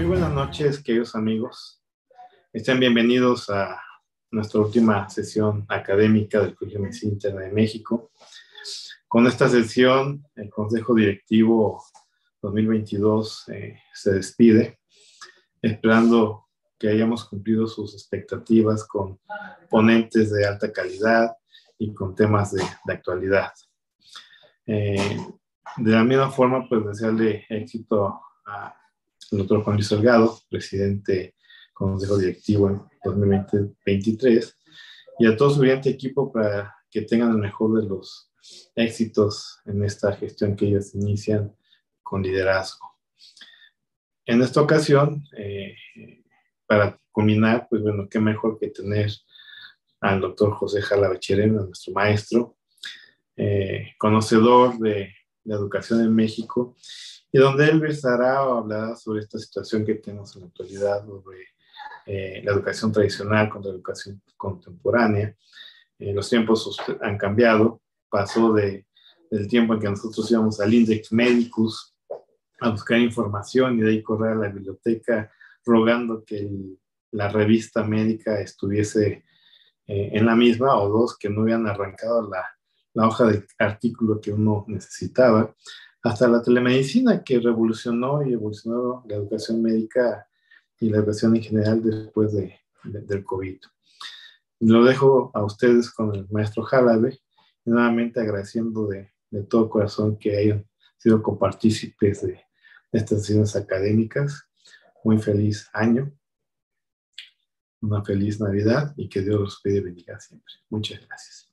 Muy buenas noches, queridos amigos. Estén bienvenidos a nuestra última sesión académica del Colegio de Medicina Interna de México. Con esta sesión, el Consejo Directivo 2022 se despide, esperando que hayamos cumplido sus expectativas con ponentes de alta calidad y con temas de actualidad. De la misma forma, pues desearle éxito al doctor Juan Luis Salgado, presidente del Consejo Directivo en 2023, y a todo su brillante equipo para que tengan el mejor de los éxitos en esta gestión que ellos inician con liderazgo. En esta ocasión, para culminar, pues bueno, qué mejor que tener al doctor José Jala Cherem, a nuestro maestro, conocedor de la educación en México, y donde él versará o hablará sobre esta situación que tenemos en la actualidad, sobre la educación tradicional contra la educación contemporánea. Los tiempos han cambiado, pasó del tiempo en que nosotros íbamos al Index Medicus a buscar información y de ahí correr a la biblioteca rogando que la revista médica estuviese en la misma, o dos, que no habían arrancado la hoja del artículo que uno necesitaba, hasta la telemedicina, que revolucionó y evolucionó la educación médica y la educación en general después del COVID. Lo dejo a ustedes con el maestro Jalabe, y nuevamente agradeciendo de todo corazón que hayan sido copartícipes de estas sesiones académicas. Muy feliz año, una feliz Navidad y que Dios los cuide y bendiga siempre. Muchas gracias.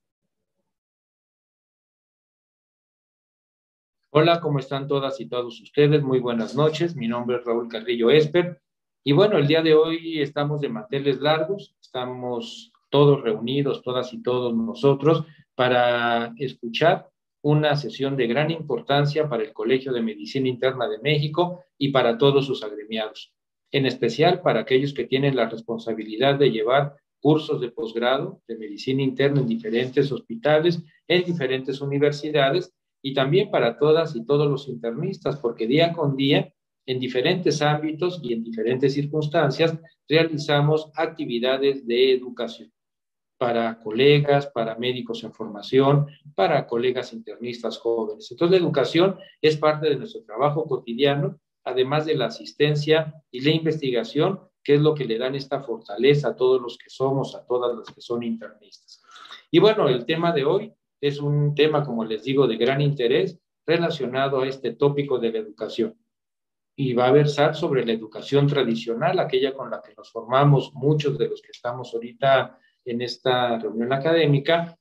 Hola, ¿cómo están todas y todos ustedes? Muy buenas noches. Mi nombre es Raúl Carrillo Esper. Y bueno, el día de hoy estamos de manteles largos, estamos todos reunidos, todas y todos nosotros, para escuchar una sesión de gran importancia para el Colegio de Medicina Interna de México y para todos sus agremiados, en especial para aquellos que tienen la responsabilidad de llevar cursos de posgrado de medicina interna en diferentes hospitales, en diferentes universidades, y también para todas y todos los internistas, porque día con día, en diferentes ámbitos y en diferentes circunstancias, realizamos actividades de educación para colegas, para médicos en formación, para colegas internistas jóvenes. Entonces, la educación es parte de nuestro trabajo cotidiano, además de la asistencia y la investigación, que es lo que le dan esta fortaleza a todos los que somos, a todas las que son internistas. Y bueno, el tema de hoy es un tema, como les digo, de gran interés relacionado a este tópico de la educación. Y va a versar sobre la educación tradicional, aquella con la que nos formamos muchos de los que estamos ahorita en esta reunión académica,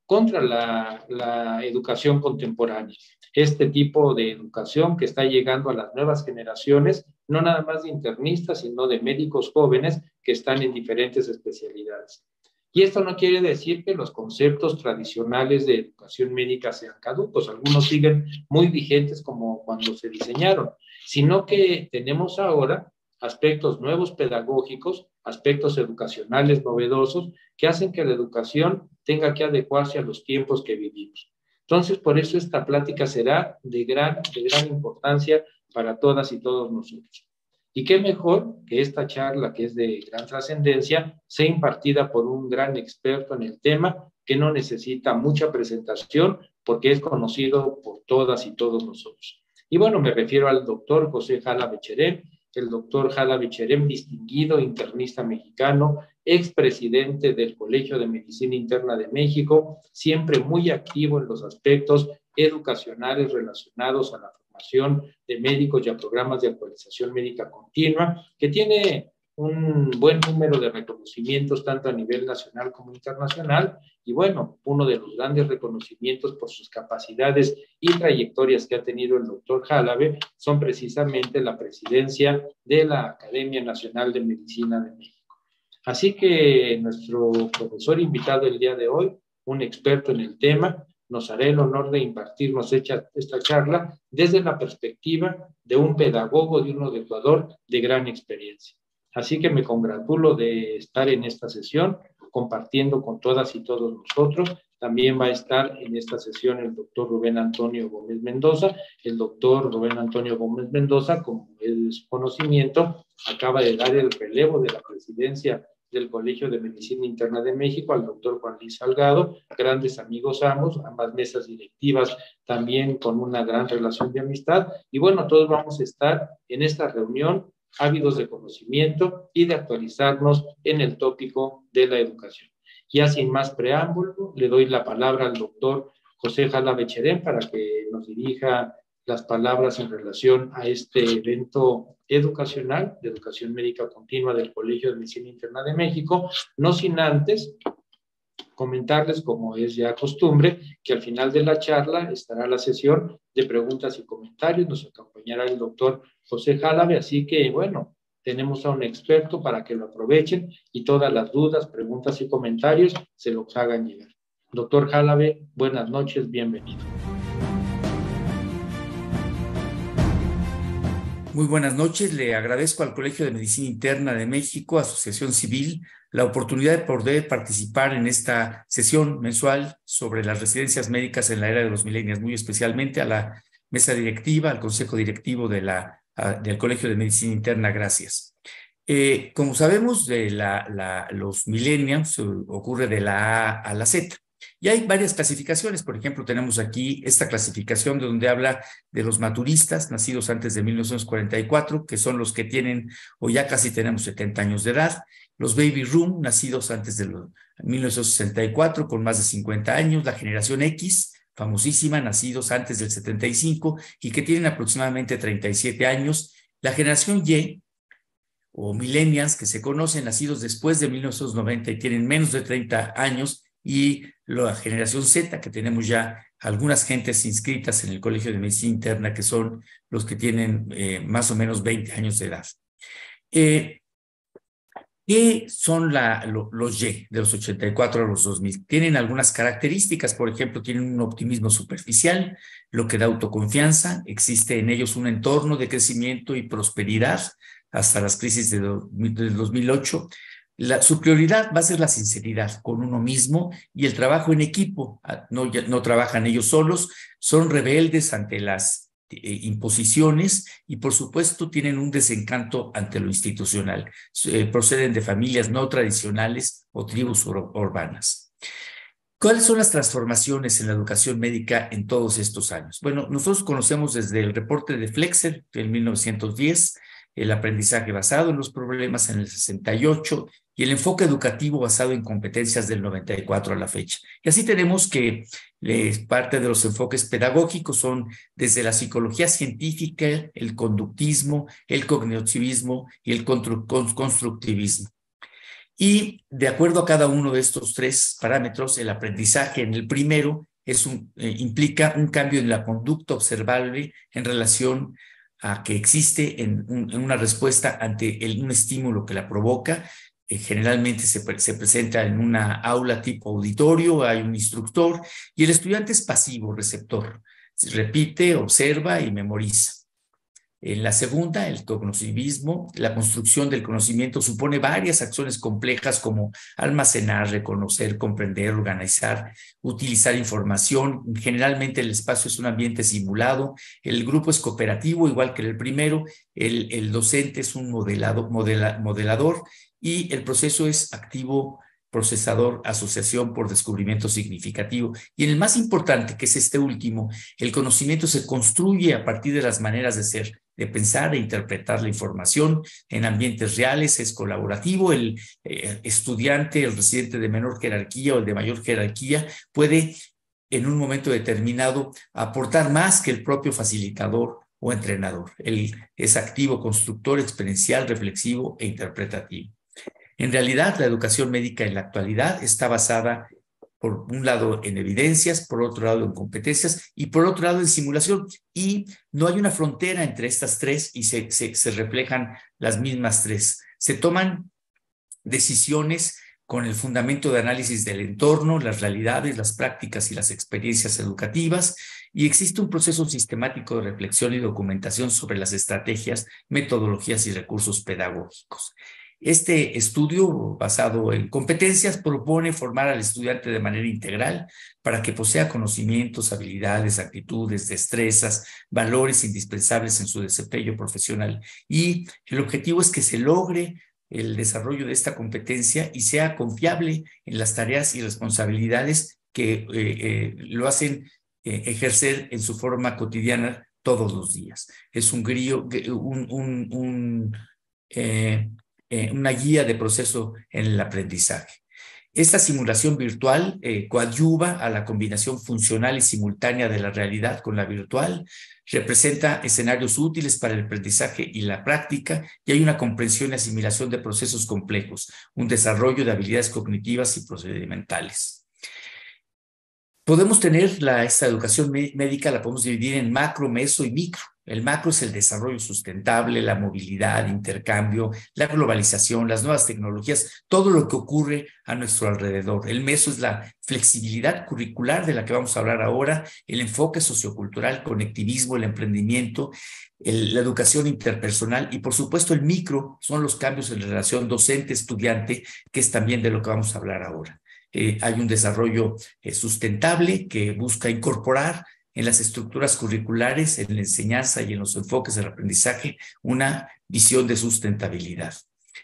contra la educación contemporánea. Este tipo de educación que está llegando a las nuevas generaciones, no nada más de internistas, sino de médicos jóvenes que están en diferentes especialidades. Y esto no quiere decir que los conceptos tradicionales de educación médica sean caducos, algunos siguen muy vigentes como cuando se diseñaron, sino que tenemos ahora aspectos nuevos pedagógicos, aspectos educacionales novedosos que hacen que la educación tenga que adecuarse a los tiempos que vivimos. Entonces, por eso esta plática será de gran importancia para todas y todos nosotros. Y qué mejor que esta charla, que es de gran trascendencia, sea impartida por un gran experto en el tema que no necesita mucha presentación porque es conocido por todas y todos nosotros. Y bueno, me refiero al doctor José Jala Cherem, el doctor Jala Cherem, distinguido internista mexicano, expresidente del Colegio de Medicina Interna de México, siempre muy activo en los aspectos educacionales relacionados a la formación de médicos y a programas de actualización médica continua, que tiene un buen número de reconocimientos tanto a nivel nacional como internacional, y bueno, uno de los grandes reconocimientos por sus capacidades y trayectorias que ha tenido el doctor Jalabe son precisamente la presidencia de la Academia Nacional de Medicina de México. Así que nuestro profesor invitado el día de hoy, un experto en el tema, nos hará el honor de impartirnos esta charla desde la perspectiva de un pedagogo, de un educador de gran experiencia. Así que me congratulo de estar en esta sesión compartiendo con todas y todos nosotros También va a estar en esta sesión el doctor Rubén Antonio Gómez Mendoza. El doctor Rubén Antonio Gómez Mendoza, como es de su conocimiento, acaba de dar el relevo de la presidencia del Colegio de Medicina Interna de México al doctor Juan Luis Salgado, grandes amigos ambas mesas directivas también con una gran relación de amistad. Y bueno, todos vamos a estar en esta reunión ávidos de conocimiento y de actualizarnos en el tópico de la educación. Ya sin más preámbulo, le doy la palabra al doctor José Jalabe Cherén para que nos dirija las palabras en relación a este evento educacional de educación médica continua del Colegio de Medicina Interna de México, no sin antes comentarles, como es ya costumbre, que al final de la charla estará la sesión de preguntas y comentarios. Nos acompañará el doctor José Jalabe, así que, bueno, tenemos a un experto para que lo aprovechen y todas las dudas, preguntas y comentarios se los hagan llegar. Doctor Jalabe, buenas noches, bienvenido. Muy buenas noches, le agradezco al Colegio de Medicina Interna de México, Asociación Civil, la oportunidad de poder participar en esta sesión mensual sobre las residencias médicas en la era de los millennials, muy especialmente a la mesa directiva, al consejo directivo del Colegio de Medicina Interna. Gracias. Como sabemos, los millennials ocurre de la A a la Z. Y hay varias clasificaciones. Por ejemplo, tenemos aquí esta clasificación de donde habla de los maturistas nacidos antes de 1944, que son los que tienen o ya casi tenemos 70 años de edad. Los baby boom, nacidos antes de 1964, con más de 50 años. La generación X, famosísima, nacidos antes del 75 y que tienen aproximadamente 37 años. La generación Y, o millennials, que se conocen, nacidos después de 1990 y tienen menos de 30 años. Y la generación Z, que tenemos ya algunas gentes inscritas en el Colegio de Medicina Interna, que son los que tienen más o menos 20 años de edad. ¿Qué son los Y de los 84 a los 2000? Tienen algunas características. Por ejemplo, tienen un optimismo superficial, lo que da autoconfianza. Existe en ellos un entorno de crecimiento y prosperidad hasta las crisis del 2008. Su prioridad va a ser la sinceridad con uno mismo y el trabajo en equipo. No trabajan ellos solos, son rebeldes ante las imposiciones y, por supuesto, tienen un desencanto ante lo institucional. Proceden de familias no tradicionales o tribus urbanas. ¿Cuáles son las transformaciones en la educación médica en todos estos años? Bueno, nosotros conocemos desde el reporte de Flexer en 1910, el aprendizaje basado en los problemas en el 68 y el enfoque educativo basado en competencias del 94 a la fecha. Y así tenemos que parte de los enfoques pedagógicos son desde la psicología científica, el conductismo, el cognitivismo y el constructivismo. Y de acuerdo a cada uno de estos tres parámetros, el aprendizaje en el primero implica un cambio en la conducta observable en relación a que existe en una respuesta ante un estímulo que la provoca. Generalmente se presenta en una aula tipo auditorio, hay un instructor y el estudiante es pasivo, receptor. Repite, observa y memoriza. En la segunda, el cognitivismo, la construcción del conocimiento supone varias acciones complejas como almacenar, reconocer, comprender, organizar, utilizar información. Generalmente el espacio es un ambiente simulado, el grupo es cooperativo, igual que el primero, el docente es un modelador y el proceso es activo, procesador, asociación por descubrimiento significativo. Y en el más importante, que es este último, el conocimiento se construye a partir de las maneras de ser, de pensar e interpretar la información en ambientes reales, es colaborativo. El estudiante, el residente de menor jerarquía o el de mayor jerarquía puede en un momento determinado aportar más que el propio facilitador o entrenador. Él es activo, constructor, experiencial, reflexivo e interpretativo. En realidad, la educación médica en la actualidad está basada, por un lado, en evidencias, por otro lado, en competencias y por otro lado, en simulación. Y no hay una frontera entre estas tres y se reflejan las mismas tres. Se toman decisiones con el fundamento de análisis del entorno, las realidades, las prácticas y las experiencias educativas, y existe un proceso sistemático de reflexión y documentación sobre las estrategias, metodologías y recursos pedagógicos. Este estudio, basado en competencias, propone formar al estudiante de manera integral para que posea conocimientos, habilidades, actitudes, destrezas, valores indispensables en su desempeño profesional. Y el objetivo es que se logre el desarrollo de esta competencia y sea confiable en las tareas y responsabilidades que lo hacen ejercer en su forma cotidiana todos los días. Es una guía de proceso en el aprendizaje. Esta simulación virtual coadyuva a la combinación funcional y simultánea de la realidad con la virtual, representa escenarios útiles para el aprendizaje y la práctica, y hay una comprensión y asimilación de procesos complejos, un desarrollo de habilidades cognitivas y procedimentales. Podemos tener esta educación médica, la podemos dividir en macro, meso y micro. El macro es el desarrollo sustentable, la movilidad, intercambio, la globalización, las nuevas tecnologías, todo lo que ocurre a nuestro alrededor. El meso es la flexibilidad curricular de la que vamos a hablar ahora, el enfoque sociocultural, conectivismo, el emprendimiento, la educación interpersonal, y por supuesto el micro son los cambios en relación docente-estudiante, que es también de lo que vamos a hablar ahora. Hay un desarrollo sustentable que busca incorporar en las estructuras curriculares, en la enseñanza y en los enfoques del aprendizaje, una visión de sustentabilidad.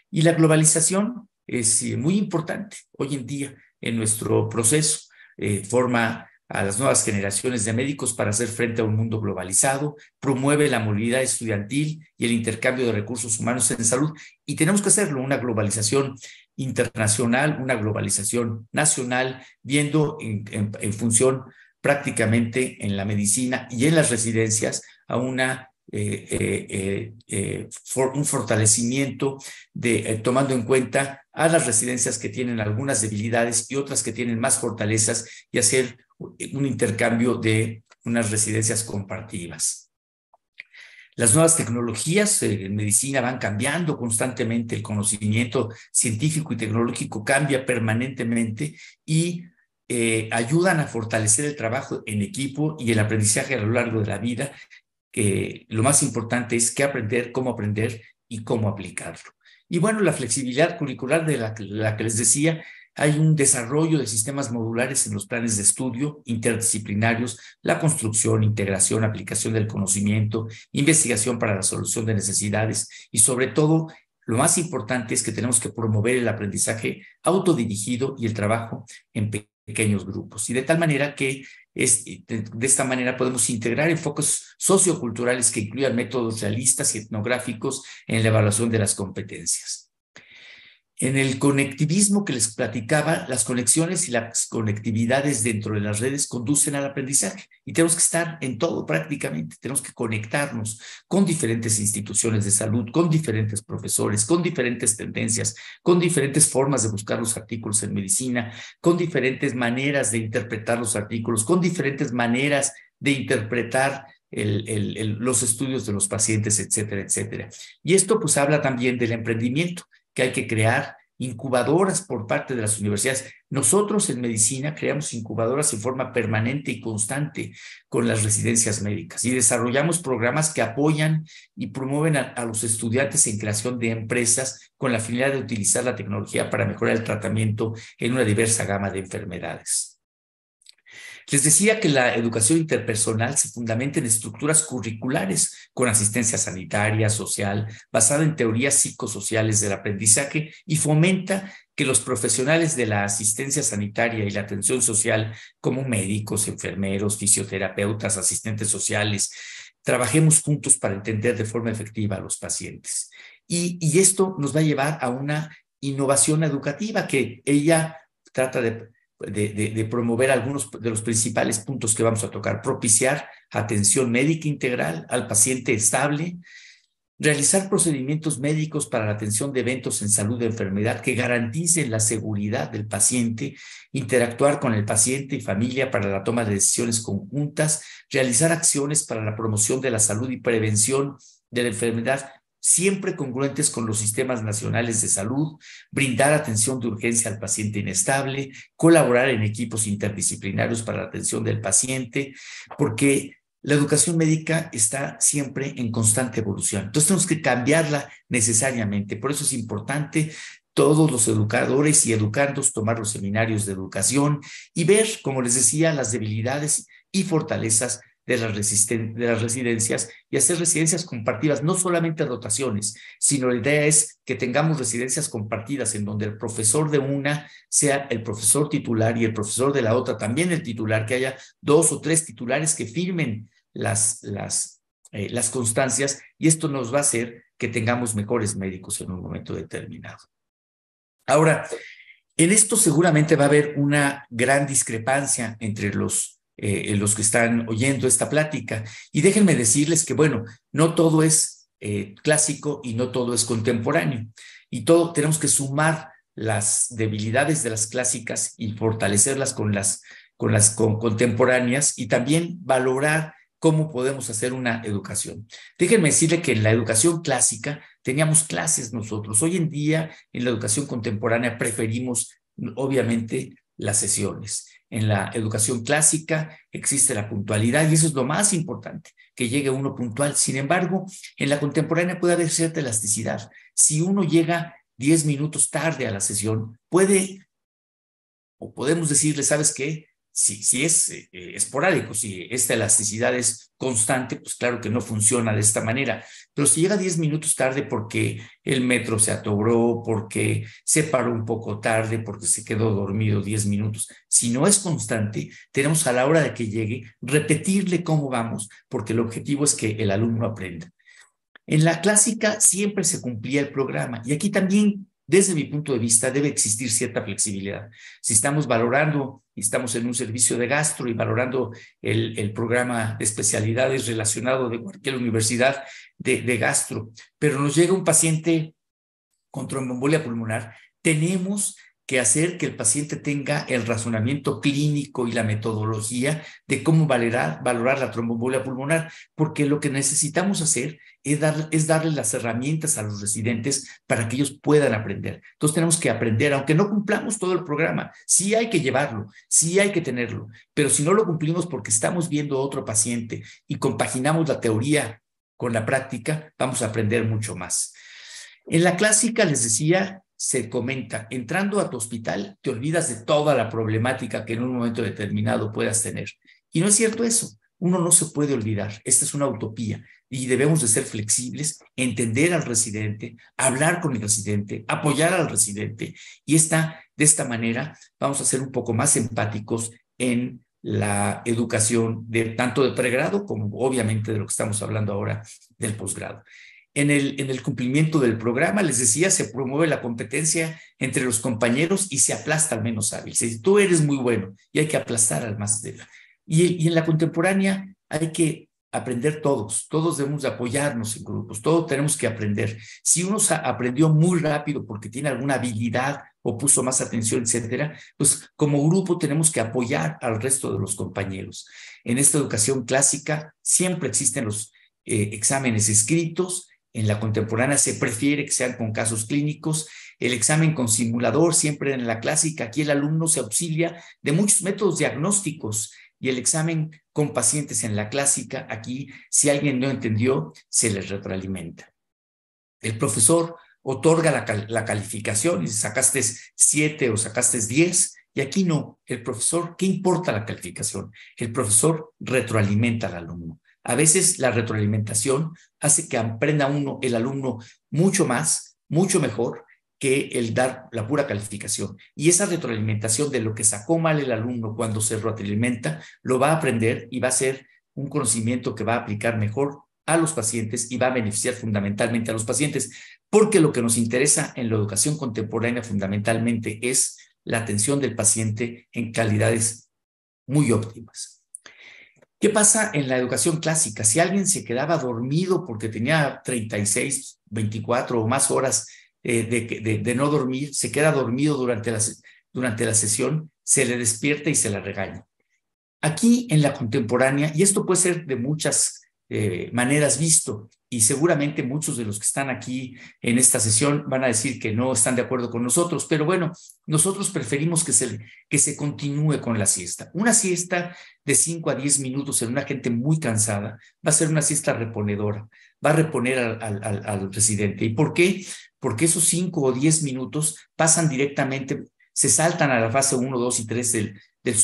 Y la globalización es muy importante hoy en día en nuestro proceso. Forma a las nuevas generaciones de médicos para hacer frente a un mundo globalizado, promueve la movilidad estudiantil y el intercambio de recursos humanos en salud, y tenemos que hacerlo, una globalización internacional, una globalización nacional, viendo en función prácticamente en la medicina y en las residencias a un fortalecimiento tomando en cuenta a las residencias que tienen algunas debilidades y otras que tienen más fortalezas, y hacer un intercambio de unas residencias compartidas. Las nuevas tecnologías en medicina van cambiando constantemente, el conocimiento científico y tecnológico cambia permanentemente y ayudan a fortalecer el trabajo en equipo y el aprendizaje a lo largo de la vida. Lo más importante es qué aprender, cómo aprender y cómo aplicarlo. Y bueno, la flexibilidad curricular de la que les decía, hay un desarrollo de sistemas modulares en los planes de estudio interdisciplinarios, la construcción, integración, aplicación del conocimiento, investigación para la solución de necesidades, y sobre todo, lo más importante es que tenemos que promover el aprendizaje autodirigido y el trabajo en pequeños grupos, y de tal manera que de esta manera podemos integrar enfoques socioculturales que incluyan métodos realistas y etnográficos en la evaluación de las competencias. En el conectivismo que les platicaba, las conexiones y las conectividades dentro de las redes conducen al aprendizaje, y tenemos que estar en todo prácticamente, tenemos que conectarnos con diferentes instituciones de salud, con diferentes profesores, con diferentes tendencias, con diferentes formas de buscar los artículos en medicina, con diferentes maneras de interpretar los artículos, con diferentes maneras de interpretar los estudios de los pacientes, etcétera, etcétera. Y esto pues habla también del emprendimiento, que hay que crear incubadoras por parte de las universidades. Nosotros en medicina creamos incubadoras en forma permanente y constante con las residencias médicas, y desarrollamos programas que apoyan y promueven a los estudiantes en creación de empresas con la finalidad de utilizar la tecnología para mejorar el tratamiento en una diversa gama de enfermedades. Les decía que la educación interpersonal se fundamenta en estructuras curriculares con asistencia sanitaria, social, basada en teorías psicosociales del aprendizaje, y fomenta que los profesionales de la asistencia sanitaria y la atención social, como médicos, enfermeros, fisioterapeutas, asistentes sociales, trabajemos juntos para entender de forma efectiva a los pacientes. Y esto nos va a llevar a una innovación educativa que ella trata de promover algunos de los principales puntos que vamos a tocar: propiciar atención médica integral al paciente estable, realizar procedimientos médicos para la atención de eventos en salud de enfermedad que garanticen la seguridad del paciente, interactuar con el paciente y familia para la toma de decisiones conjuntas, realizar acciones para la promoción de la salud y prevención de la enfermedad, siempre congruentes con los sistemas nacionales de salud, brindar atención de urgencia al paciente inestable, colaborar en equipos interdisciplinarios para la atención del paciente, porque la educación médica está siempre en constante evolución. Entonces tenemos que cambiarla necesariamente. Por eso es importante todos los educadores y educandos tomar los seminarios de educación y ver, como les decía, las debilidades y fortalezas de las residencias y hacer residencias compartidas, no solamente rotaciones, sino la idea es que tengamos residencias compartidas en donde el profesor de una sea el profesor titular y el profesor de la otra también el titular, que haya 2 o 3 titulares que firmen las constancias, y esto nos va a hacer que tengamos mejores médicos en un momento determinado. Ahora, en esto seguramente va a haber una gran discrepancia entre los que están oyendo esta plática. Y déjenme decirles que, bueno, no todo es clásico y no todo es contemporáneo. Y todo tenemos que sumar las debilidades de las clásicas y fortalecerlas con las contemporáneas, y también valorar cómo podemos hacer una educación. Déjenme decirle que en la educación clásica teníamos clases nosotros. Hoy en día, en la educación contemporánea, preferimos, obviamente, las sesiones. En la educación clásica existe la puntualidad y eso es lo más importante, que llegue uno puntual. Sin embargo, en la contemporánea puede haber cierta elasticidad. Si uno llega 10 minutos tarde a la sesión, podemos decirle, ¿sabes qué? Si es esporádico, si esta elasticidad es constante, pues claro que no funciona de esta manera. Pero si llega 10 minutos tarde porque el metro se atoró, porque se paró un poco tarde, porque se quedó dormido 10 minutos, si no es constante, tenemos a la hora de que llegue repetirle cómo vamos, porque el objetivo es que el alumno aprenda. En la clásica siempre se cumplía el programa, y aquí también, desde mi punto de vista, debe existir cierta flexibilidad. Si estamos valorando y estamos en un servicio de gastro y valorando el programa de especialidades relacionado de cualquier universidad de gastro, pero nos llega un paciente con tromboembolia pulmonar, tenemos que hacer que el paciente tenga el razonamiento clínico y la metodología de cómo valorar la tromboembolia pulmonar, porque lo que necesitamos hacer es darle las herramientas a los residentes para que ellos puedan aprender. Entonces tenemos que aprender, aunque no cumplamos todo el programa, sí hay que llevarlo, sí hay que tenerlo, pero si no lo cumplimos porque estamos viendo a otro paciente y compaginamos la teoría con la práctica, vamos a aprender mucho más. En la clásica, les decía, se comenta, entrando a tu hospital, te olvidas de toda la problemática que en un momento determinado puedas tener. Y no es cierto eso. Uno no se puede olvidar. Esta es una utopía y debemos de ser flexibles, entender al residente, hablar con el residente, apoyar al residente. Y de esta manera vamos a ser un poco más empáticos en la educación tanto de pregrado como obviamente de lo que estamos hablando ahora del posgrado. En el cumplimiento del programa, les decía, se promueve la competencia entre los compañeros y se aplasta al menos hábil. Si tú eres muy bueno y hay que aplastar al más débil. Y en la contemporánea hay que aprender todos debemos de apoyarnos en grupos, todos tenemos que aprender. Si uno aprendió muy rápido porque tiene alguna habilidad o puso más atención, etcétera, pues como grupo tenemos que apoyar al resto de los compañeros. En esta educación clásica siempre existen los exámenes escritos. En la contemporánea se prefiere que sean con casos clínicos. El examen con simulador, siempre en la clásica, aquí el alumno se auxilia de muchos métodos diagnósticos, y el examen con pacientes en la clásica, aquí, si alguien no entendió, se les retroalimenta. El profesor otorga la calificación y sacaste 7 o sacaste 10, y aquí no. El profesor, ¿qué importa la calificación? El profesor retroalimenta al alumno. A veces la retroalimentación hace que aprenda el alumno mucho más, mucho mejor que el dar la pura calificación. Y esa retroalimentación de lo que sacó mal el alumno cuando se retroalimenta, lo va a aprender y va a ser un conocimiento que va a aplicar mejor a los pacientes y va a beneficiar fundamentalmente a los pacientes, porque lo que nos interesa en la educación contemporánea fundamentalmente es la atención del paciente en calidades muy óptimas. ¿Qué pasa en la educación clásica? Si alguien se quedaba dormido porque tenía 36, 24 o más horas de no dormir, se queda dormido durante la sesión, se le despierta y se la regaña. Aquí en la contemporánea, y esto puede ser de muchas maneras visto, y seguramente muchos de los que están aquí en esta sesión van a decir que no están de acuerdo con nosotros, pero bueno, nosotros preferimos que se continúe con la siesta. Una siesta de 5 a 10 minutos en una gente muy cansada va a ser una siesta reponedora, va a reponer al residente. ¿Y por qué? Porque esos 5 o 10 minutos pasan directamente, se saltan a la fase 1, 2 y 3 del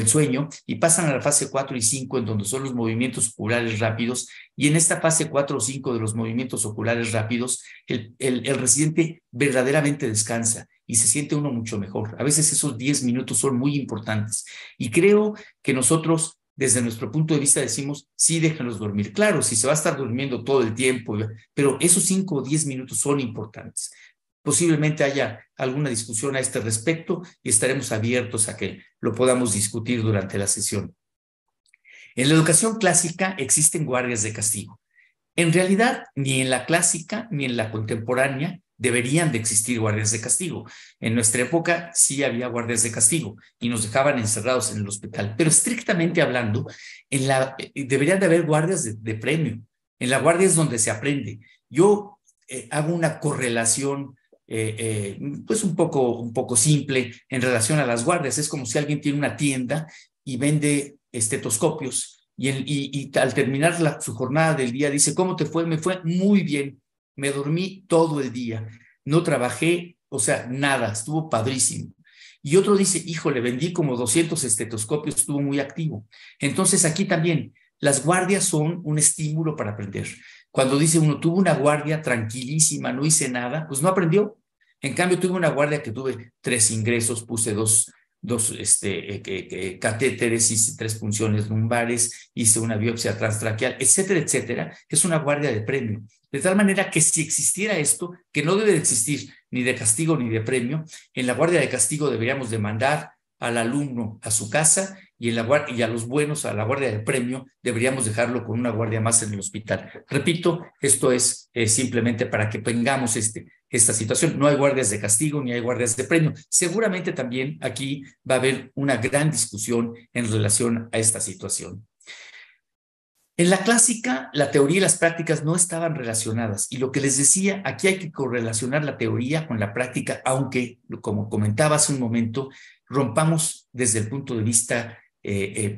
sueño y pasan a la fase 4 y 5, en donde son los movimientos oculares rápidos, y en esta fase 4 o 5 de los movimientos oculares rápidos, el residente verdaderamente descansa y se siente uno mucho mejor. A veces esos 10 minutos son muy importantes, y creo que nosotros, desde nuestro punto de vista, decimos, sí, déjenlos dormir. Claro, si se va a estar durmiendo todo el tiempo, pero esos 5 o 10 minutos son importantes. Posiblemente haya alguna discusión a este respecto y estaremos abiertos a que lo podamos discutir durante la sesión. En la educación clásica existen guardias de castigo. En realidad, ni en la clásica ni en la contemporánea deberían de existir guardias de castigo. En nuestra época sí había guardias de castigo y nos dejaban encerrados en el hospital, pero estrictamente hablando, deberían de haber guardias de premio. En la guardia es donde se aprende. Yo hago una correlación pues un poco simple en relación a las guardias. Es como si alguien tiene una tienda y vende estetoscopios y al terminar su jornada del día dice, ¿cómo te fue? Me fue muy bien, me dormí todo el día, no trabajé, o sea, nada, estuvo padrísimo. Y otro dice, híjole, vendí como 200 estetoscopios, estuvo muy activo. Entonces aquí también las guardias son un estímulo para aprender. Cuando dice uno, tuvo una guardia tranquilísima, no hice nada, pues no aprendió. En cambio, tuve una guardia que tuve 3 ingresos, puse dos catéteres, hice 3 punciones lumbares, hice una biopsia transtraqueal, etcétera, etcétera. Es una guardia de premio. De tal manera que si existiera esto, que no debe de existir ni de castigo ni de premio, en la guardia de castigo deberíamos de mandar al alumno a su casa y a los buenos a la guardia de premio deberíamos dejarlo con una guardia más en el hospital. Repito, esto es simplemente para que tengamos esta situación. No hay guardias de castigo ni hay guardias de premio. Seguramente también aquí va a haber una gran discusión en relación a esta situación. En la clásica, la teoría y las prácticas no estaban relacionadas, y lo que les decía, aquí hay que correlacionar la teoría con la práctica, aunque, como comentaba hace un momento, rompamos desde el punto de vista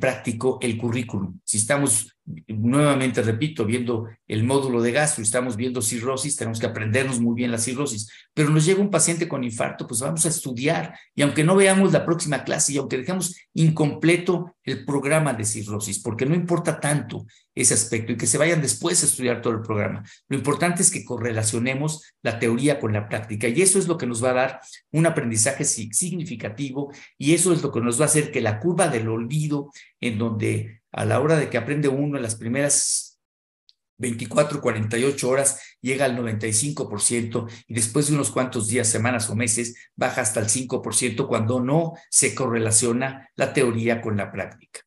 práctico el currículum. Si estamos, nuevamente repito, viendo el módulo de gastro, estamos viendo cirrosis, tenemos que aprendernos muy bien la cirrosis, pero nos llega un paciente con infarto, pues vamos a estudiar, y aunque no veamos la próxima clase y aunque dejamos incompleto el programa de cirrosis, porque no importa tanto ese aspecto y que se vayan después a estudiar todo el programa. Lo importante es que correlacionemos la teoría con la práctica, y eso es lo que nos va a dar un aprendizaje significativo, y eso es lo que nos va a hacer que la curva del olvido, en donde a la hora de que aprende uno en las primeras 24, 48 horas llega al 95%, y después de unos cuantos días, semanas o meses baja hasta el 5% cuando no se correlaciona la teoría con la práctica.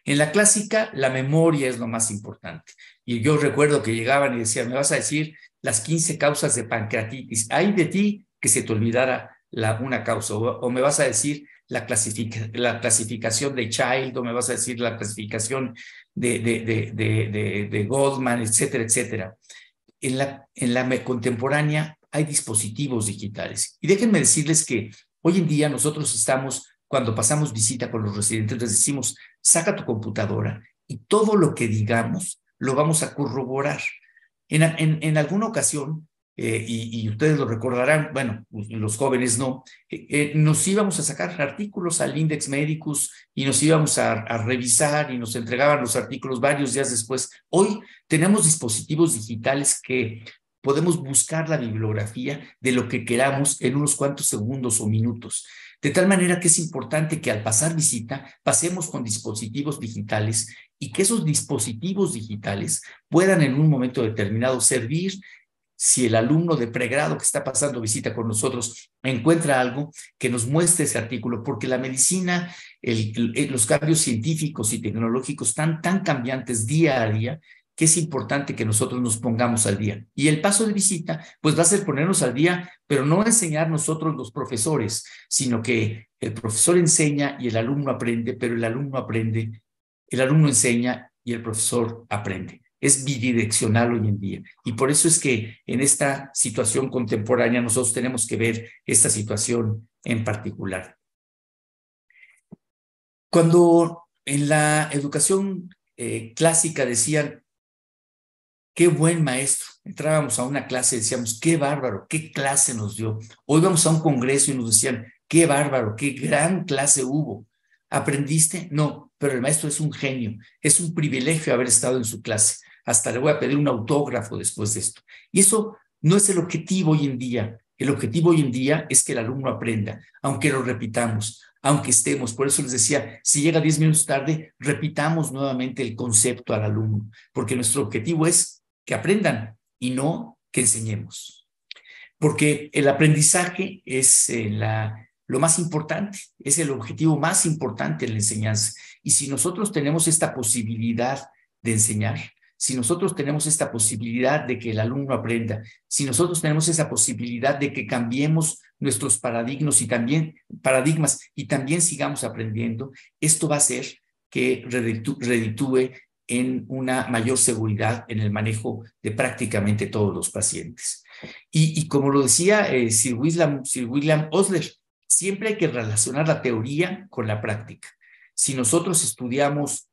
En la clásica, la memoria es lo más importante. Y yo recuerdo que llegaban y decían, me vas a decir las 15 causas de pancreatitis. Ay de ti que se te olvidara una causa. O me vas a decir la clasificación de Child, o me vas a decir la clasificación de Goldman, etcétera, etcétera. En la contemporánea hay dispositivos digitales. Y déjenme decirles que hoy en día nosotros estamos, cuando pasamos visita con los residentes, les decimos, saca tu computadora y todo lo que digamos lo vamos a corroborar. En alguna ocasión, y ustedes lo recordarán, bueno, los jóvenes no, nos íbamos a sacar artículos al Index Medicus y nos íbamos a revisar y nos entregaban los artículos varios días después. Hoy tenemos dispositivos digitales que podemos buscar la bibliografía de lo que queramos en unos cuantos segundos o minutos. De tal manera que es importante que al pasar visita pasemos con dispositivos digitales y que esos dispositivos digitales puedan en un momento determinado servir. Si el alumno de pregrado que está pasando visita con nosotros encuentra algo, que nos muestre ese artículo, porque la medicina, los cambios científicos y tecnológicos están tan cambiantes día a día que es importante que nosotros nos pongamos al día. Y el paso de visita, pues va a ser ponernos al día, pero no enseñar nosotros los profesores, sino que el profesor enseña y el alumno aprende, pero el alumno enseña y el profesor aprende. es bidireccional hoy en día. Y por eso es que en esta situación contemporánea nosotros tenemos que ver esta situación en particular. Cuando en la educación clásica decían, qué buen maestro, entrábamos a una clase y decíamos, qué bárbaro, qué clase nos dio. Hoy vamos a un congreso y nos decían, qué bárbaro, qué gran clase hubo. ¿Aprendiste? No, pero el maestro es un genio. Es un privilegio haber estado en su clase. Hasta le voy a pedir un autógrafo después de esto. Y eso no es el objetivo hoy en día. El objetivo hoy en día es que el alumno aprenda, aunque lo repitamos, aunque estemos. Por eso les decía, si llega 10 minutos tarde, repitamos nuevamente el concepto al alumno, porque nuestro objetivo es que aprendan y no que enseñemos. Porque el aprendizaje es lo más importante, es el objetivo más importante en la enseñanza. Y si nosotros tenemos esta posibilidad de enseñar, si nosotros tenemos esta posibilidad de que el alumno aprenda, si nosotros tenemos esa posibilidad de que cambiemos nuestros paradigmas y también sigamos aprendiendo, esto va a hacer que reditúe en una mayor seguridad en el manejo de prácticamente todos los pacientes. Y como lo decía Sir William Osler, siempre hay que relacionar la teoría con la práctica. Si nosotros estudiamos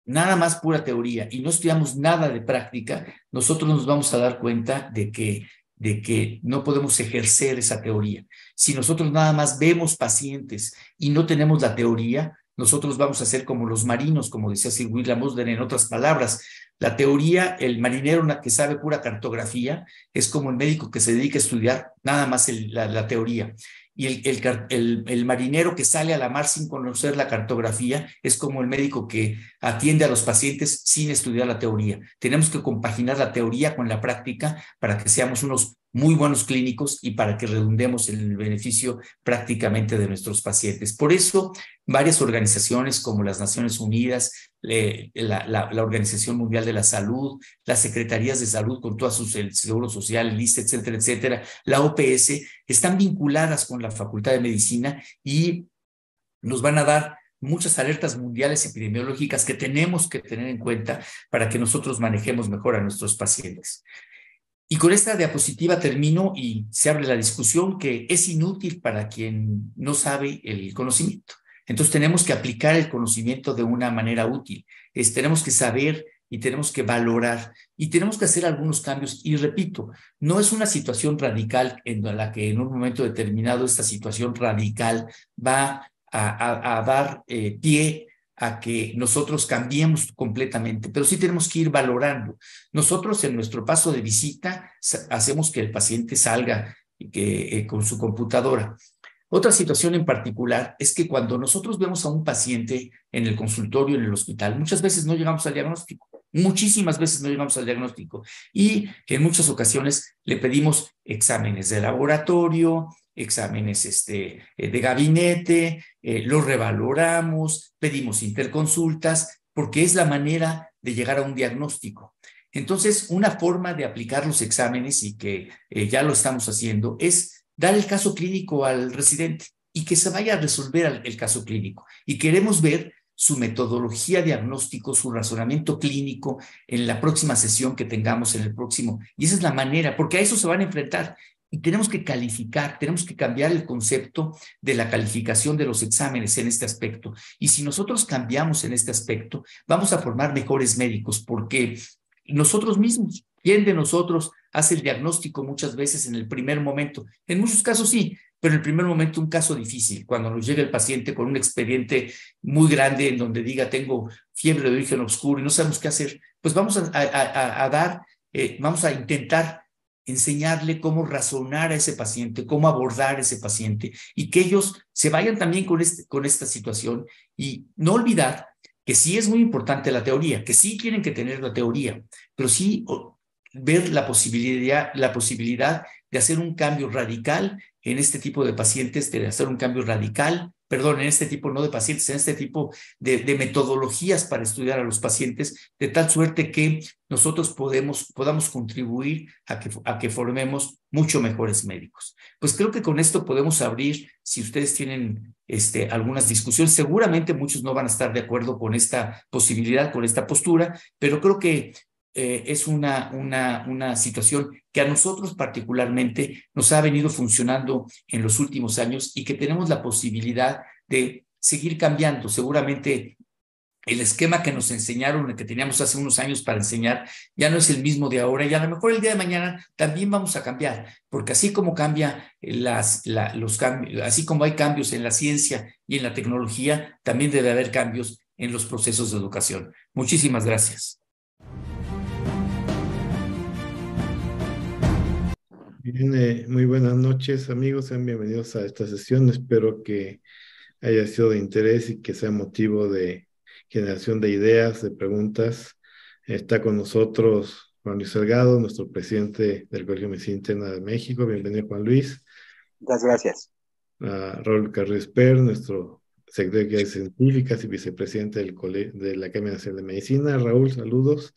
nada más pura teoría y no estudiamos nada de práctica, nosotros nos vamos a dar cuenta de que no podemos ejercer esa teoría. Si nosotros nada más vemos pacientes y no tenemos la teoría, nosotros vamos a ser como los marinos, como decía Sir William Osler. En otras palabras, la teoría, el marinero que sabe pura cartografía, es como el médico que se dedica a estudiar nada más la teoría. Y el marinero que sale a la mar sin conocer la cartografía es como el médico que atiende a los pacientes sin estudiar la teoría. Tenemos que compaginar la teoría con la práctica para que seamos unos muy buenos clínicos y para que redundemos en el beneficio prácticamente de nuestros pacientes. Por eso, varias organizaciones como las Naciones Unidas, la Organización Mundial de la Salud, las Secretarías de Salud con todas sus el Seguro Social, el ISSSTE, etcétera, etcétera, la OPS, están vinculadas con la Facultad de Medicina y nos van a dar muchas alertas mundiales epidemiológicas que tenemos que tener en cuenta para que nosotros manejemos mejor a nuestros pacientes. Y con esta diapositiva termino y se abre la discusión que es inútil para quien no sabe el conocimiento. Entonces tenemos que aplicar el conocimiento de una manera útil. Tenemos que saber y tenemos que valorar y tenemos que hacer algunos cambios. Y repito, no es una situación radical en la que en un momento determinado esta situación radical va a dar pie a que nosotros cambiemos completamente, pero sí tenemos que ir valorando. Nosotros en nuestro paso de visita hacemos que el paciente salga con su computadora. Otra situación en particular es que cuando nosotros vemos a un paciente en el consultorio, en el hospital, muchas veces no llegamos al diagnóstico. Muchísimas veces no llegamos al diagnóstico y en muchas ocasiones le pedimos exámenes de laboratorio, exámenes de gabinete, los revaloramos, pedimos interconsultas, porque es la manera de llegar a un diagnóstico. Entonces, una forma de aplicar los exámenes y que ya lo estamos haciendo es dar el caso clínico al residente y que se vaya a resolver el caso clínico. Y queremos ver su metodología diagnóstico, su razonamiento clínico en la próxima sesión que tengamos en el próximo. Y esa es la manera, porque a eso se van a enfrentar. Y tenemos que calificar, tenemos que cambiar el concepto de la calificación de los exámenes en este aspecto. Y si nosotros cambiamos en este aspecto, vamos a formar mejores médicos, porque nosotros mismos, ¿quién de nosotros hace el diagnóstico muchas veces en el primer momento? En muchos casos sí, pero en el primer momento un caso difícil, cuando nos llega el paciente con un expediente muy grande en donde diga tengo fiebre de origen oscuro y no sabemos qué hacer, pues vamos a intentar enseñarle cómo razonar a ese paciente, cómo abordar a ese paciente y que ellos se vayan también con esta situación y no olvidar que sí es muy importante la teoría, que sí tienen que tener la teoría, pero sí ver la posibilidad de hacer un cambio radical en este tipo de pacientes, de hacer un cambio radical, perdón, en este tipo no de pacientes, en este tipo de metodologías para estudiar a los pacientes, de tal suerte que nosotros podamos contribuir a que formemos mucho mejores médicos. Pues creo que con esto podemos abrir, si ustedes tienen algunas discusiones, seguramente muchos no van a estar de acuerdo con esta posibilidad, con esta postura, pero creo que es una situación que a nosotros particularmente nos ha venido funcionando en los últimos años y que tenemos la posibilidad de seguir cambiando. Seguramente el esquema que nos enseñaron, el que teníamos hace unos años para enseñar, ya no es el mismo de ahora y a lo mejor el día de mañana también vamos a cambiar, porque así como cambia los cambios, así como hay cambios en la ciencia y en la tecnología, también debe haber cambios en los procesos de educación. Muchísimas gracias. Bien, muy buenas noches, amigos. Sean bienvenidos a esta sesión. Espero que haya sido de interés y que sea motivo de generación de ideas, de preguntas. Está con nosotros Juan Luis Salgado, nuestro presidente del Colegio de Medicina Interna de México. Bienvenido, Juan Luis. Muchas gracias. Raúl Carrillo Esper, nuestro secretario de Científicas y vicepresidente de la Academia Nacional de Medicina. Raúl, saludos.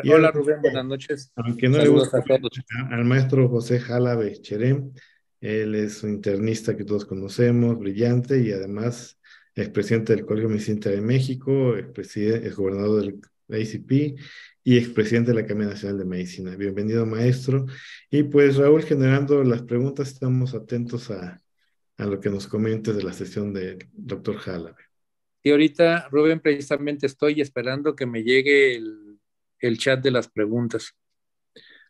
Y hola Rubén, buenas noches. Aunque no saludos le guste a todos. al maestro José Jalabe Cherem, él es un internista que todos conocemos, brillante, y además es presidente del Colegio de Medicina Interna de México, es gobernador del ACP y expresidente de la Academia Nacional de Medicina. Bienvenido, maestro. Y pues Raúl, generando las preguntas, estamos atentos a lo que nos comentes de la sesión del doctor Jalabe. Y ahorita, Rubén, precisamente estoy esperando que me llegue el chat de las preguntas.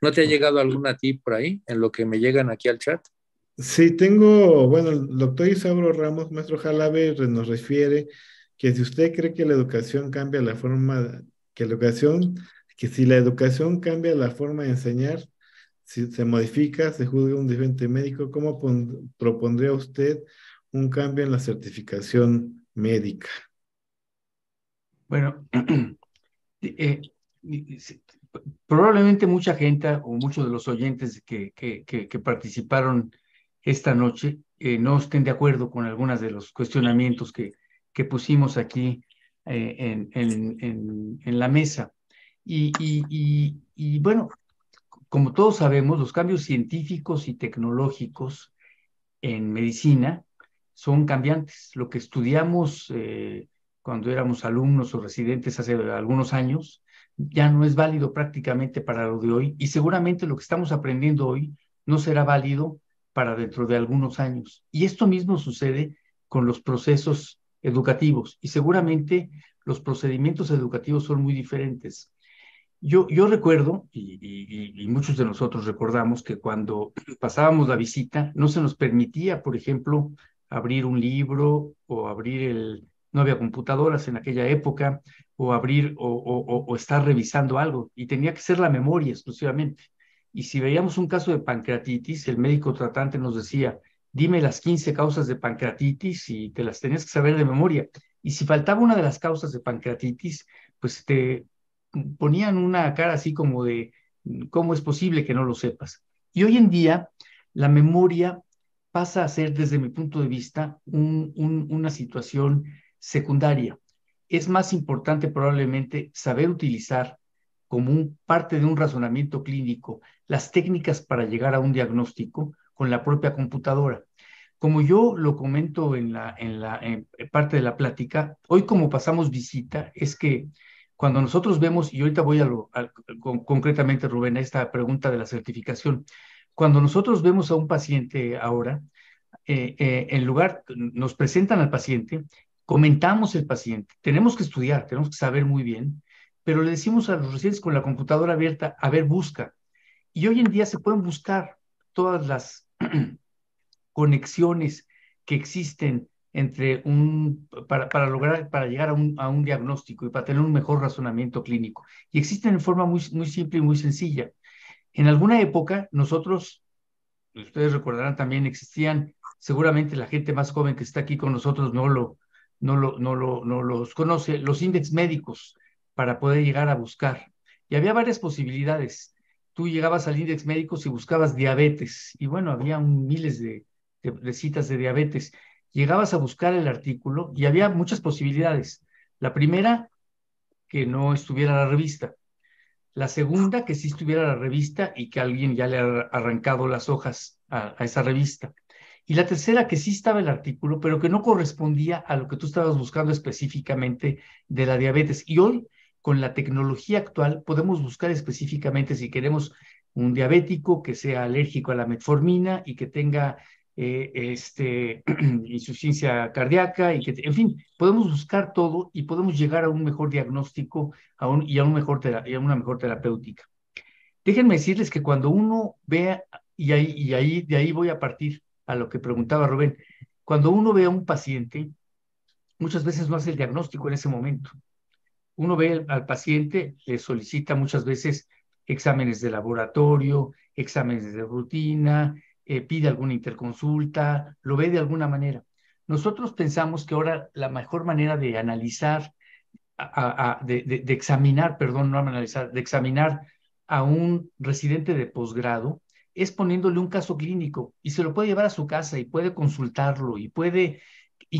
¿No te ha llegado alguna a ti por ahí, en lo que me llegan aquí al chat? Sí, bueno, el doctor Isauro Ramos, maestro Jalabe, nos refiere que si usted cree que la educación cambia la forma, que si la educación cambia la forma de enseñar, si se modifica, se juzga un diferente médico, ¿cómo propondría usted un cambio en la certificación médica? Bueno, probablemente mucha gente o muchos de los oyentes que participaron esta noche no estén de acuerdo con algunos de los cuestionamientos que pusimos aquí en la mesa. Y bueno, como todos sabemos, los cambios científicos y tecnológicos en medicina son cambiantes. Lo que estudiamos cuando éramos alumnos o residentes hace algunos años ya no es válido prácticamente para lo de hoy, y seguramente lo que estamos aprendiendo hoy no será válido para dentro de algunos años. Y esto mismo sucede con los procesos educativos, y seguramente los procedimientos educativos son muy diferentes. Yo recuerdo, y muchos de nosotros recordamos, que cuando pasábamos la visita no se nos permitía, por ejemplo, abrir un libro o no había computadoras en aquella época, o abrir o estar revisando algo, y tenía que ser la memoria exclusivamente. Y si veíamos un caso de pancreatitis, el médico tratante nos decía, dime las 15 causas de pancreatitis, y te las tenías que saber de memoria. Y si faltaba una de las causas de pancreatitis, pues te ponían una cara así como de, ¿cómo es posible que no lo sepas? Y hoy en día, la memoria pasa a ser, desde mi punto de vista, una situación secundaria. Es más importante probablemente saber utilizar como parte de un razonamiento clínico las técnicas para llegar a un diagnóstico con la propia computadora. Como yo lo comento en parte de la plática, hoy como pasamos visita, es que cuando nosotros vemos, y ahorita voy concretamente, Rubén, a esta pregunta de la certificación, cuando nosotros vemos a un paciente ahora, en lugar, nos presentan al paciente, comentamos el paciente, tenemos que estudiar, tenemos que saber muy bien, pero le decimos a los residentes con la computadora abierta, a ver, busca. Y hoy en día se pueden buscar todas las conexiones que existen para llegar a un diagnóstico y para tener un mejor razonamiento clínico. Y existen en forma muy, muy simple y muy sencilla. En alguna época, nosotros, ustedes recordarán también, existían, seguramente la gente más joven que está aquí con nosotros no los conoce, los índices médicos para poder llegar a buscar. Y había varias posibilidades. Tú llegabas al índice médico si buscabas diabetes, y bueno, había miles de citas de diabetes. llegabas a buscar el artículo y había muchas posibilidades. La primera, que no estuviera la revista. La segunda, que sí estuviera la revista y que alguien ya le ha arrancado las hojas a esa revista. Y la tercera, que sí estaba el artículo, pero que no correspondía a lo que tú estabas buscando específicamente de la diabetes. Y hoy, con la tecnología actual, podemos buscar específicamente si queremos un diabético que sea alérgico a la metformina y que tenga insuficiencia cardíaca y que, en fin, podemos buscar todo y podemos llegar a un mejor diagnóstico y a una mejor terapéutica. Déjenme decirles que cuando uno vea, de ahí voy a partir a lo que preguntaba Rubén, cuando uno ve a un paciente, muchas veces no hace el diagnóstico en ese momento. Uno ve al paciente, le solicita muchas veces exámenes de laboratorio, exámenes de rutina, pide alguna interconsulta, lo ve de alguna manera. Nosotros pensamos que ahora la mejor manera de analizar, de examinar, perdón, no analizar, de examinar a un residente de posgrado es poniéndole un caso clínico y se lo puede llevar a su casa y puede consultarlo y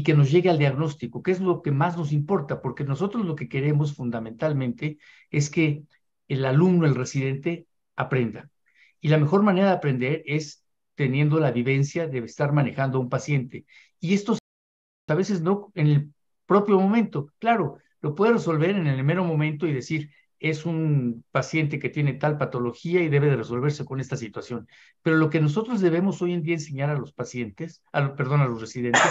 que nos llegue al diagnóstico, que es lo que más nos importa, porque nosotros lo que queremos fundamentalmente es que el alumno, el residente, aprenda. Y la mejor manera de aprender es teniendo la vivencia de estar manejando a un paciente. Y esto a veces no en el propio momento. Claro, lo puede resolver en el mero momento y decir, es un paciente que tiene tal patología y debe de resolverse con esta situación. Pero lo que nosotros debemos hoy en día enseñar a los pacientes, a los residentes,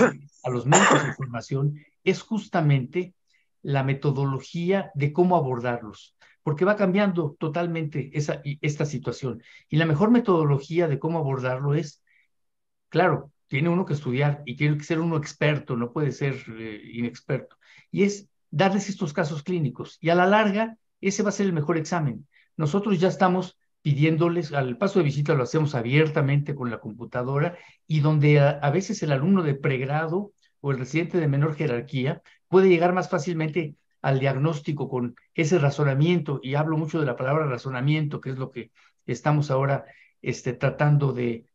a los médicos de formación, es justamente la metodología de cómo abordarlos, porque va cambiando totalmente esta situación. Y la mejor metodología de cómo abordarlo es, claro, tiene uno que estudiar y tiene que ser uno experto, no puede ser inexperto. Y es darles estos casos clínicos. Y a la larga, ese va a ser el mejor examen. Nosotros ya estamos pidiéndoles, al paso de visita lo hacemos abiertamente con la computadora y donde a veces el alumno de pregrado o el residente de menor jerarquía puede llegar más fácilmente al diagnóstico con ese razonamiento. Y hablo mucho de la palabra razonamiento, que es lo que estamos ahora tratando de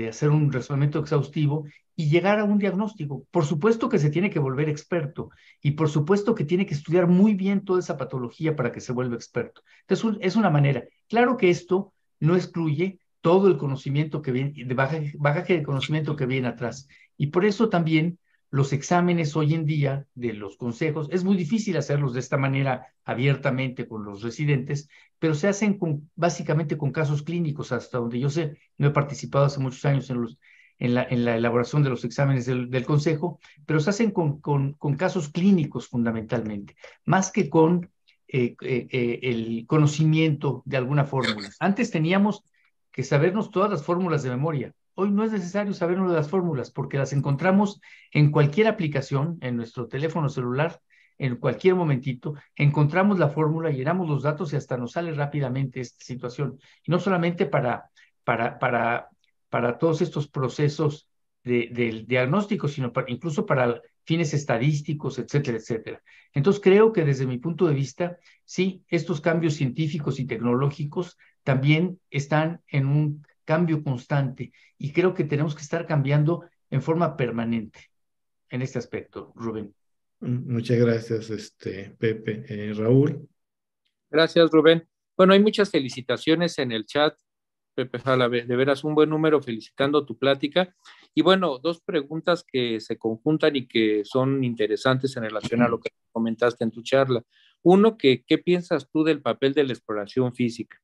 hacer un razonamiento exhaustivo y llegar a un diagnóstico. Por supuesto que se tiene que volver experto y por supuesto que tiene que estudiar muy bien toda esa patología para que se vuelva experto. Entonces, es una manera. Claro que esto no excluye todo el conocimiento que viene, de bagaje de conocimiento que viene atrás. Y por eso también los exámenes hoy en día de los consejos, es muy difícil hacerlos de esta manera abiertamente con los residentes, pero se hacen básicamente con casos clínicos, hasta donde yo sé. No he participado hace muchos años en la elaboración de los exámenes del consejo, pero se hacen con casos clínicos fundamentalmente, más que con el conocimiento de alguna fórmula. Antes teníamos que sabernos todas las fórmulas de memoria. Hoy no es necesario sabernos las fórmulas porque las encontramos en cualquier aplicación, en nuestro teléfono celular, en cualquier momentito, encontramos la fórmula, llenamos los datos y hasta nos sale rápidamente esta situación. Y no solamente para todos estos procesos del diagnóstico, sino incluso para fines estadísticos, etcétera, etcétera. Entonces creo que desde mi punto de vista, sí, estos cambios científicos y tecnológicos también están en un cambio constante y creo que tenemos que estar cambiando en forma permanente en este aspecto, Rubén. Muchas gracias, Pepe. Raúl. Gracias, Rubén. Bueno, hay muchas felicitaciones en el chat, Pepe Jala, de veras un buen número felicitando tu plática. Y bueno, dos preguntas que se conjuntan y que son interesantes en relación a lo que comentaste en tu charla. Uno, ¿qué piensas tú del papel de la exploración física?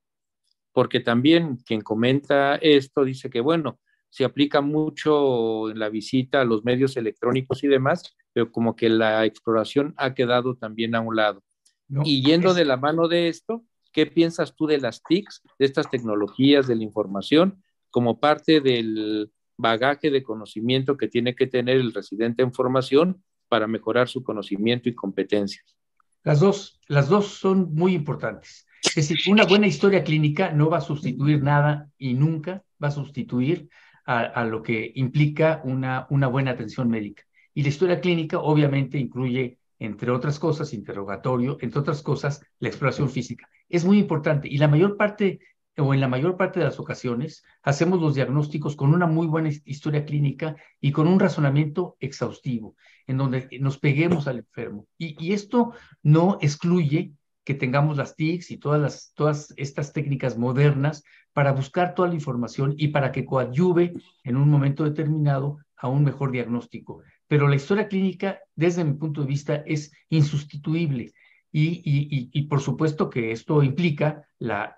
Porque también quien comenta esto dice que, bueno, se aplica mucho en la visita a los medios electrónicos y demás, pero como que la exploración ha quedado también a un lado. No, y yendo de la mano de esto, ¿qué piensas tú de las TICs, de estas tecnologías de la información, como parte del bagaje de conocimiento que tiene que tener el residente en formación para mejorar su conocimiento y competencias? Las dos son muy importantes. Es decir, una buena historia clínica no va a sustituir nada y nunca va a sustituir a lo que implica una buena atención médica. Y la historia clínica obviamente incluye, entre otras cosas, interrogatorio, entre otras cosas, la exploración física. Es muy importante y la mayor parte o en la mayor parte de las ocasiones, hacemos los diagnósticos con una muy buena historia clínica y con un razonamiento exhaustivo, en donde nos peguemos al enfermo. Y esto no excluye que tengamos las TICs y todas estas técnicas modernas para buscar toda la información y para que coadyuve en un momento determinado a un mejor diagnóstico. Pero la historia clínica, desde mi punto de vista, es insustituible. Y por supuesto que esto implica la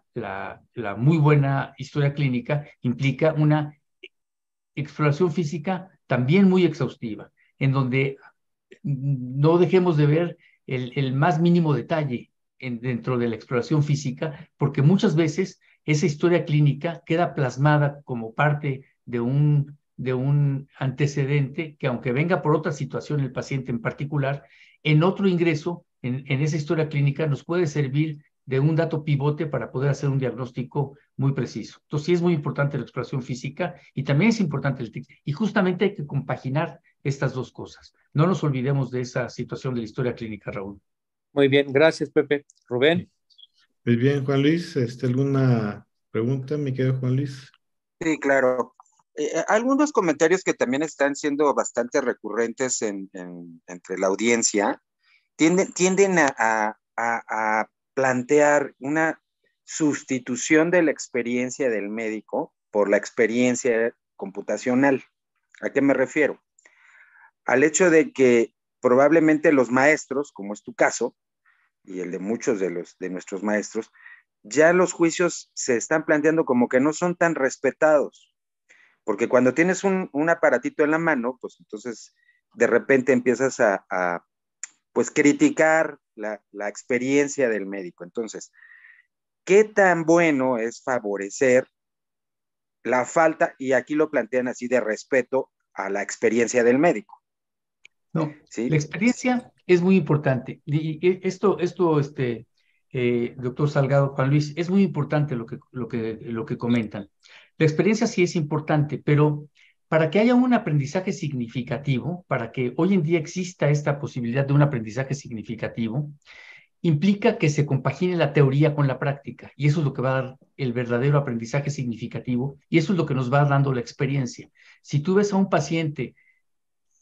muy buena historia clínica, implica una exploración física también muy exhaustiva, en donde no dejemos de ver el más mínimo detalle dentro de la exploración física, porque muchas veces esa historia clínica queda plasmada como parte de un antecedente que, aunque venga por otra situación el paciente en particular, en otro ingreso, en esa historia clínica, nos puede servir de un dato pivote para poder hacer un diagnóstico muy preciso. Entonces, sí es muy importante la exploración física y también es importante el TIC. Y justamente hay que compaginar estas dos cosas. No nos olvidemos de esa situación de la historia clínica, Raúl. Muy bien, gracias, Pepe. Rubén. Muy bien, Juan Luis, ¿alguna pregunta, mi querido Juan Luis? Sí, claro. Algunos comentarios que también están siendo bastante recurrentes entre la audiencia tienden a plantear una sustitución de la experiencia del médico por la experiencia computacional. ¿A qué me refiero? Al hecho de que probablemente los maestros, como es tu caso, y el de muchos de nuestros maestros, ya los juicios se están planteando como que no son tan respetados, porque cuando tienes un aparatito en la mano, pues entonces de repente empiezas a pues criticar la experiencia del médico. Entonces, ¿qué tan bueno es favorecer la falta, y aquí lo plantean así, de respeto a la experiencia del médico? No, ¿Sí? la experiencia es muy importante. Y doctor Salgado, Juan Luis, es muy importante lo que comentan. La experiencia sí es importante, pero para que haya un aprendizaje significativo, para que hoy en día exista esta posibilidad de un aprendizaje significativo, implica que se compagine la teoría con la práctica. Y eso es lo que va a dar el verdadero aprendizaje significativo, y eso es lo que nos va dando la experiencia. Si tú ves a un paciente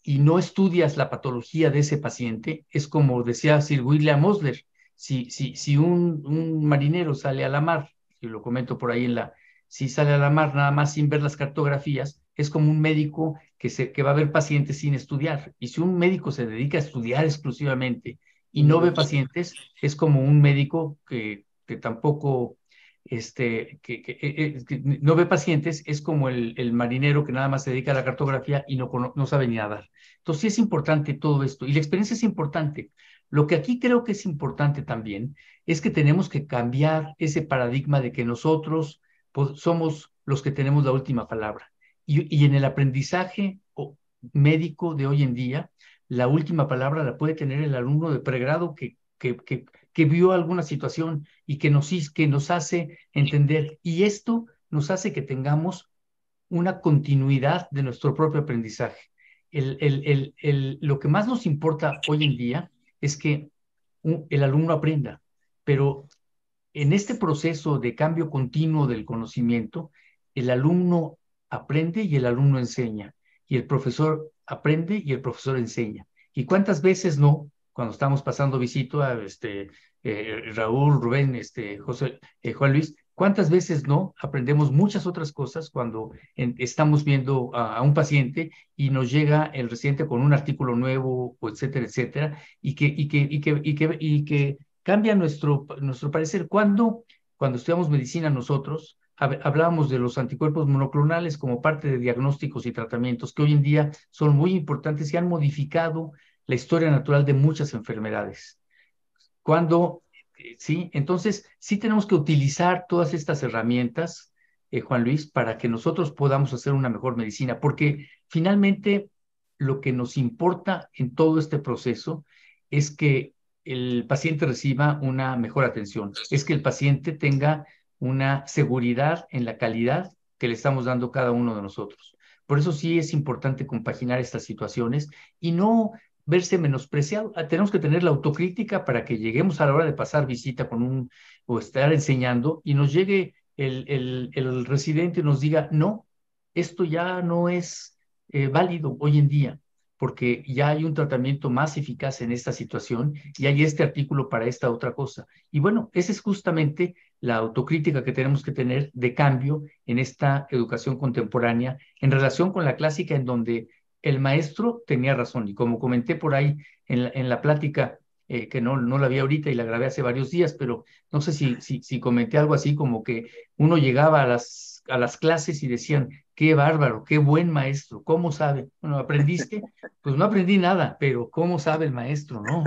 y no estudias la patología de ese paciente, es como decía Sir William Osler, si un marinero sale a la mar, y lo comento por ahí si sale a la mar nada más sin ver las cartografías, es como un médico que va a ver pacientes sin estudiar. Y si un médico se dedica a estudiar exclusivamente y no ve pacientes, es como un médico que tampoco que no ve pacientes, es como el marinero que nada más se dedica a la cartografía y no sabe ni nadar. Entonces sí es importante todo esto, y la experiencia es importante. Lo que aquí creo que es importante también es que tenemos que cambiar ese paradigma de que nosotros somos los que tenemos la última palabra. Y en el aprendizaje médico de hoy en día, la última palabra la puede tener el alumno de pregrado que vio alguna situación y que nos hace entender. Y esto nos hace que tengamos una continuidad de nuestro propio aprendizaje. Lo que más nos importa hoy en día es que el alumno aprenda, pero en este proceso de cambio continuo del conocimiento, el alumno aprende y el alumno enseña, y el profesor aprende y el profesor enseña. ¿Y cuántas veces no, cuando estamos pasando visita a Raúl, Rubén, José, Juan Luis, cuántas veces no aprendemos muchas otras cosas cuando estamos viendo a un paciente y nos llega el residente con un artículo nuevo, etcétera, etcétera, y que cambia nuestro parecer. Cuando estudiamos medicina nosotros, hablábamos de los anticuerpos monoclonales como parte de diagnósticos y tratamientos que hoy en día son muy importantes y han modificado la historia natural de muchas enfermedades. Sí, entonces sí tenemos que utilizar todas estas herramientas, Juan Luis, para que nosotros podamos hacer una mejor medicina, porque finalmente lo que nos importa en todo este proceso es que el paciente reciba una mejor atención, es que el paciente tenga una seguridad en la calidad que le estamos dando cada uno de nosotros. Por eso sí es importante compaginar estas situaciones y no verse menospreciado. Tenemos que tener la autocrítica para que lleguemos a la hora de pasar visita o estar enseñando y nos llegue el residente nos diga, no, esto ya no es válido hoy en día, porque ya hay un tratamiento más eficaz en esta situación y hay este artículo para esta otra cosa. Y bueno, esa es justamente la autocrítica que tenemos que tener de cambio en esta educación contemporánea en relación con la clásica, en donde el maestro tenía razón. Y como comenté por ahí en la plática, que no la vi ahorita y la grabé hace varios días, pero no sé si comenté algo así como que uno llegaba a las clases y decían, qué bárbaro, qué buen maestro, ¿cómo sabe? Bueno, ¿aprendiste? Pues no aprendí nada, pero ¿cómo sabe el maestro, no?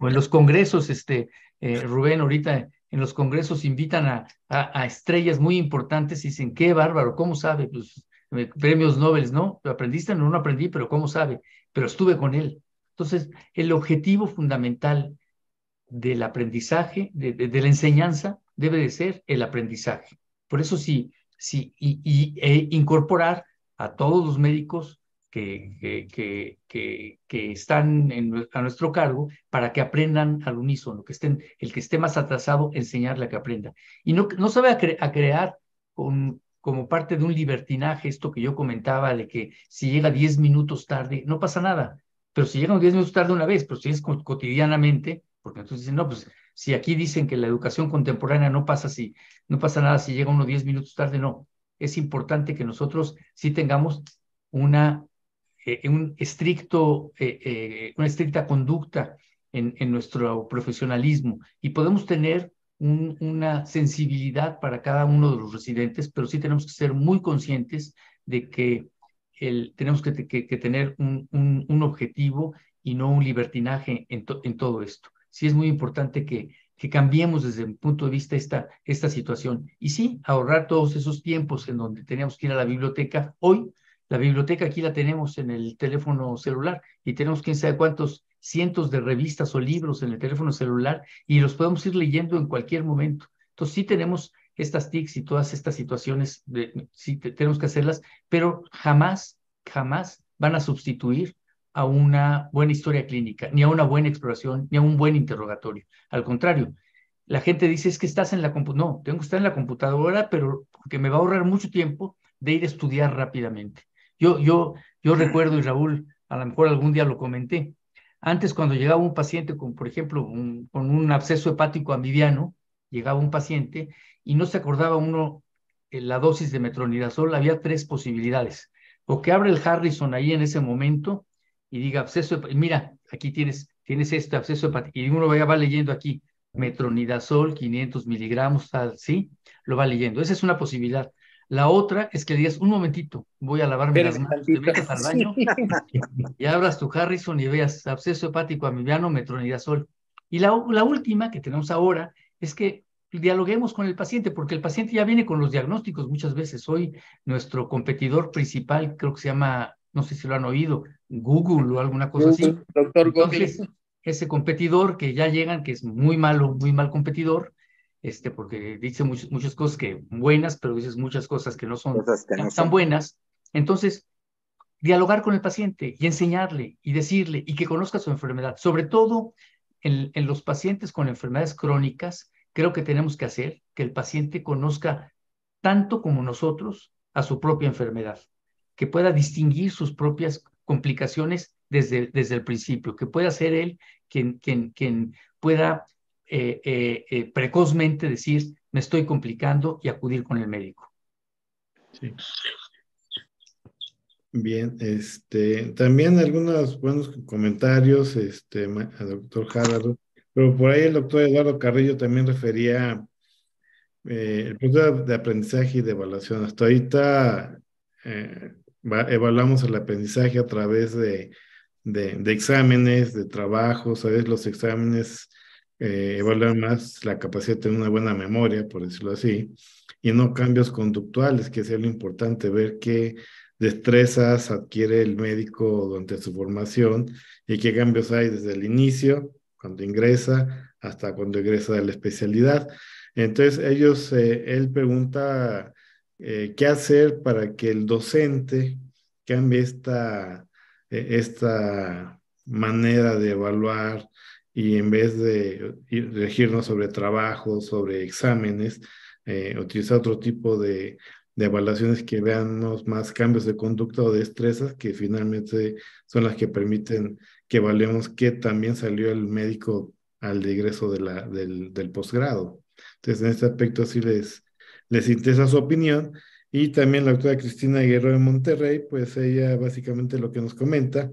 O en los congresos, Rubén, ahorita en los congresos invitan a estrellas muy importantes y dicen, qué bárbaro, ¿cómo sabe? Pues premios Nobel, ¿no? ¿Aprendiste? No, no aprendí, pero ¿cómo sabe? Pero estuve con él. Entonces, el objetivo fundamental del aprendizaje, de la enseñanza, debe de ser el aprendizaje. Por eso incorporar a todos los médicos que están a nuestro cargo para que aprendan al unísono, el que esté más atrasado, enseñarle a que aprenda. Y no se va a crear como parte de un libertinaje, esto que yo comentaba, de que si llega 10 minutos tarde, no pasa nada. Pero si llegan 10 minutos tarde una vez, pero si es cotidianamente, porque entonces dicen, no, pues si aquí dicen que la educación contemporánea no pasa nada si llega uno 10 minutos tarde, no. Es importante que nosotros sí tengamos una estricta conducta en nuestro profesionalismo y podemos tener una sensibilidad para cada uno de los residentes, pero sí tenemos que ser muy conscientes de que tenemos que tener un objetivo y no un libertinaje en todo esto. Sí es muy importante que cambiemos desde mi punto de vista esta situación. Y sí, ahorrar todos esos tiempos en donde teníamos que ir a la biblioteca. Hoy, la biblioteca aquí la tenemos en el teléfono celular y tenemos quién sabe cuántos cientos de revistas o libros en el teléfono celular y los podemos ir leyendo en cualquier momento. Entonces sí tenemos estas TICs y todas estas situaciones, sí tenemos que hacerlas, pero jamás van a sustituir a una buena historia clínica, ni a una buena exploración, ni a un buen interrogatorio. Al contrario, la gente dice, es que estás en la computadora. No, tengo que estar en la computadora, pero porque me va a ahorrar mucho tiempo de ir a estudiar rápidamente. Yo recuerdo, y Raúl, a lo mejor algún día lo comenté, antes cuando llegaba un paciente con, por ejemplo, con un absceso hepático amibiano, llegaba un paciente y no se acordaba uno la dosis de metronidazol, había 3 posibilidades. O que abre el Harrison ahí en ese momento y diga absceso, mira, aquí tienes este absceso hepático, y uno va leyendo aquí, metronidazol, 500 miligramos, tal, ¿sí? Lo va leyendo. Esa es una posibilidad. La otra es que digas, un momentito, voy a lavarme las manos, te metas al baño y abras tu Harrison y veas absceso hepático amibiano, metronidazol. Y la última que tenemos ahora es que dialoguemos con el paciente, porque el paciente ya viene con los diagnósticos muchas veces. Hoy nuestro competidor principal, creo que se llama, no sé si lo han oído, Google o alguna cosa así. Doctor Entonces, Google. ese competidor que ya llegan, que es muy malo, muy mal competidor, porque dice muchas cosas que buenas, pero dices muchas cosas que no son tan buenas. Entonces, dialogar con el paciente y enseñarle y decirle y que conozca su enfermedad. Sobre todo en los pacientes con enfermedades crónicas, creo que tenemos que hacer que el paciente conozca tanto como nosotros a su propia enfermedad, que pueda distinguir sus propias complicaciones desde el principio, que pueda ser él quien pueda precozmente decir, me estoy complicando y acudir con el médico. Sí. Bien, también algunos buenos comentarios, al doctor Járaro, pero por ahí el doctor Eduardo Carrillo también refería el proceso de aprendizaje y de evaluación. Hasta ahorita evaluamos el aprendizaje a través de exámenes, de trabajos, ¿sabes? Los exámenes evalúan más la capacidad de tener una buena memoria, por decirlo así, y no cambios conductuales, que es lo importante, ver qué destrezas adquiere el médico durante su formación y qué cambios hay desde el inicio, cuando ingresa, hasta cuando egresa de la especialidad. Entonces él pregunta qué hacer para que el docente cambie esta manera de evaluar y en vez de regirnos sobre trabajos, sobre exámenes, utilizar otro tipo de evaluaciones que veamos más cambios de conducta o destrezas, que finalmente son las que permiten que evaluemos qué también salió el médico al egreso del posgrado. Entonces, en este aspecto sí les interesa su opinión. Y también la doctora Cristina Guerrero de Monterrey, pues ella básicamente lo que nos comenta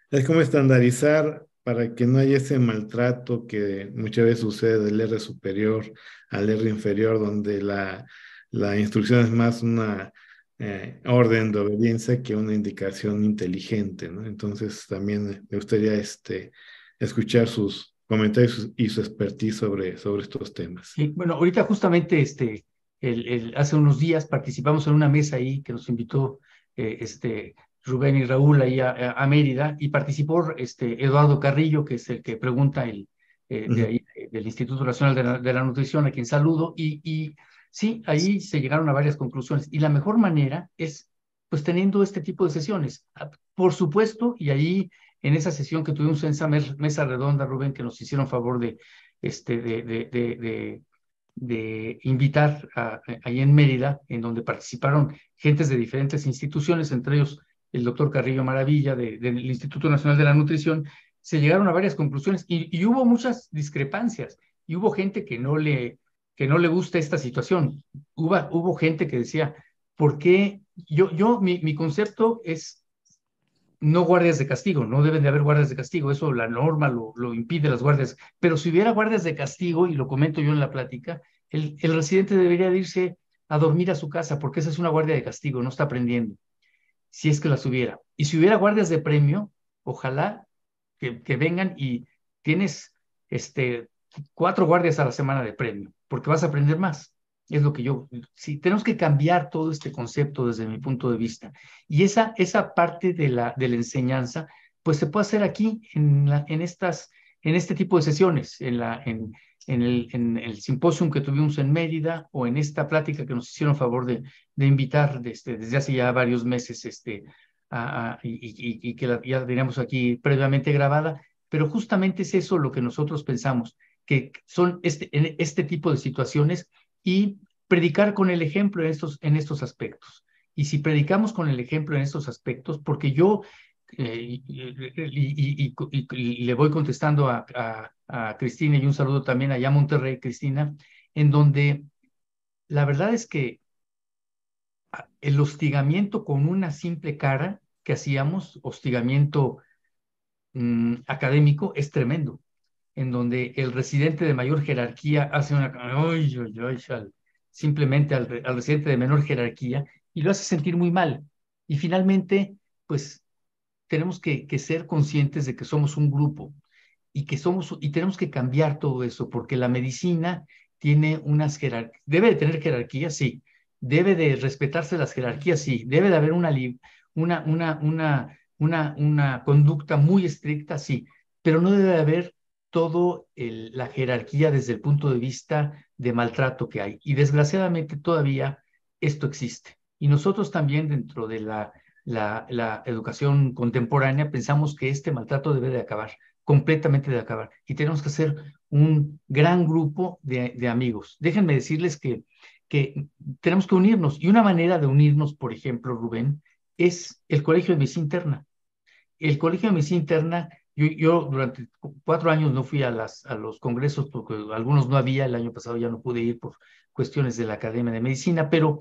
es cómo estandarizar para que no haya ese maltrato que muchas veces sucede del R superior al R inferior, donde la instrucción es más una orden de obediencia que una indicación inteligente, ¿no? Entonces también me gustaría escuchar sus comentarios y su expertise sobre estos temas. Sí, bueno, ahorita justamente hace unos días participamos en una mesa ahí que nos invitó Rubén y Raúl ahí a Mérida, y participó Eduardo Carrillo, que es el que pregunta de ahí, del Instituto Nacional de la Nutrición, a quien saludo, y sí, ahí se llegaron a varias conclusiones, y la mejor manera es pues teniendo este tipo de sesiones. Por supuesto, y ahí en esa sesión que tuvimos en esa mesa redonda, Rubén, que nos hicieron favor de invitar ahí en Mérida, en donde participaron gentes de diferentes instituciones, entre ellos el doctor Carrillo Maravilla del Instituto Nacional de la Nutrición. Se llegaron a varias conclusiones y hubo muchas discrepancias, y hubo gente que no le gusta esta situación. Hubo gente que decía, ¿por qué? Mi concepto es no guardias de castigo, no deben de haber guardias de castigo, eso la norma lo impide, las guardias, pero si hubiera guardias de castigo, y lo comento yo en la plática, el residente debería de irse a dormir a su casa, porque esa es una guardia de castigo, no está aprendiendo, si es que las hubiera. Y si hubiera guardias de premio, ojalá que vengan y tienes 4 guardias a la semana de premio, porque vas a aprender más. Es lo que sí, tenemos que cambiar todo este concepto desde mi punto de vista. Y esa parte de la enseñanza, pues se puede hacer aquí en este tipo de sesiones, en el simposium que tuvimos en Mérida, o en esta plática que nos hicieron favor de invitar desde hace ya varios meses, y que ya teníamos aquí previamente grabada, pero justamente es eso lo que nosotros pensamos, que son en este tipo de situaciones, y predicar con el ejemplo en estos aspectos. Y si predicamos con el ejemplo en estos aspectos, porque yo, y le voy contestando a Cristina, y un saludo también allá a Monterrey, Cristina, en donde la verdad es que el hostigamiento con una simple cara que hacíamos, hostigamiento académico, es tremendo, en donde el residente de mayor jerarquía hace simplemente al residente de menor jerarquía, y lo hace sentir muy mal. Y finalmente, pues tenemos que ser conscientes de que somos un grupo, y tenemos que cambiar todo eso, porque la medicina tiene debe de tener jerarquía, sí, debe de respetarse las jerarquías, sí, debe de haber una conducta muy estricta, sí, pero no debe de haber todo la jerarquía desde el punto de vista de maltrato que hay. Y desgraciadamente todavía esto existe. Y nosotros también, dentro de la educación contemporánea, pensamos que este maltrato debe de acabar, completamente de acabar. Y tenemos que ser un gran grupo de amigos. Déjenme decirles que tenemos que unirnos. Y una manera de unirnos, por ejemplo, Rubén, es el Colegio de Medicina Interna. El Colegio de Medicina Interna, yo durante 4 años no fui a los congresos, porque algunos no había. El año pasado ya no pude ir por cuestiones de la Academia de Medicina, pero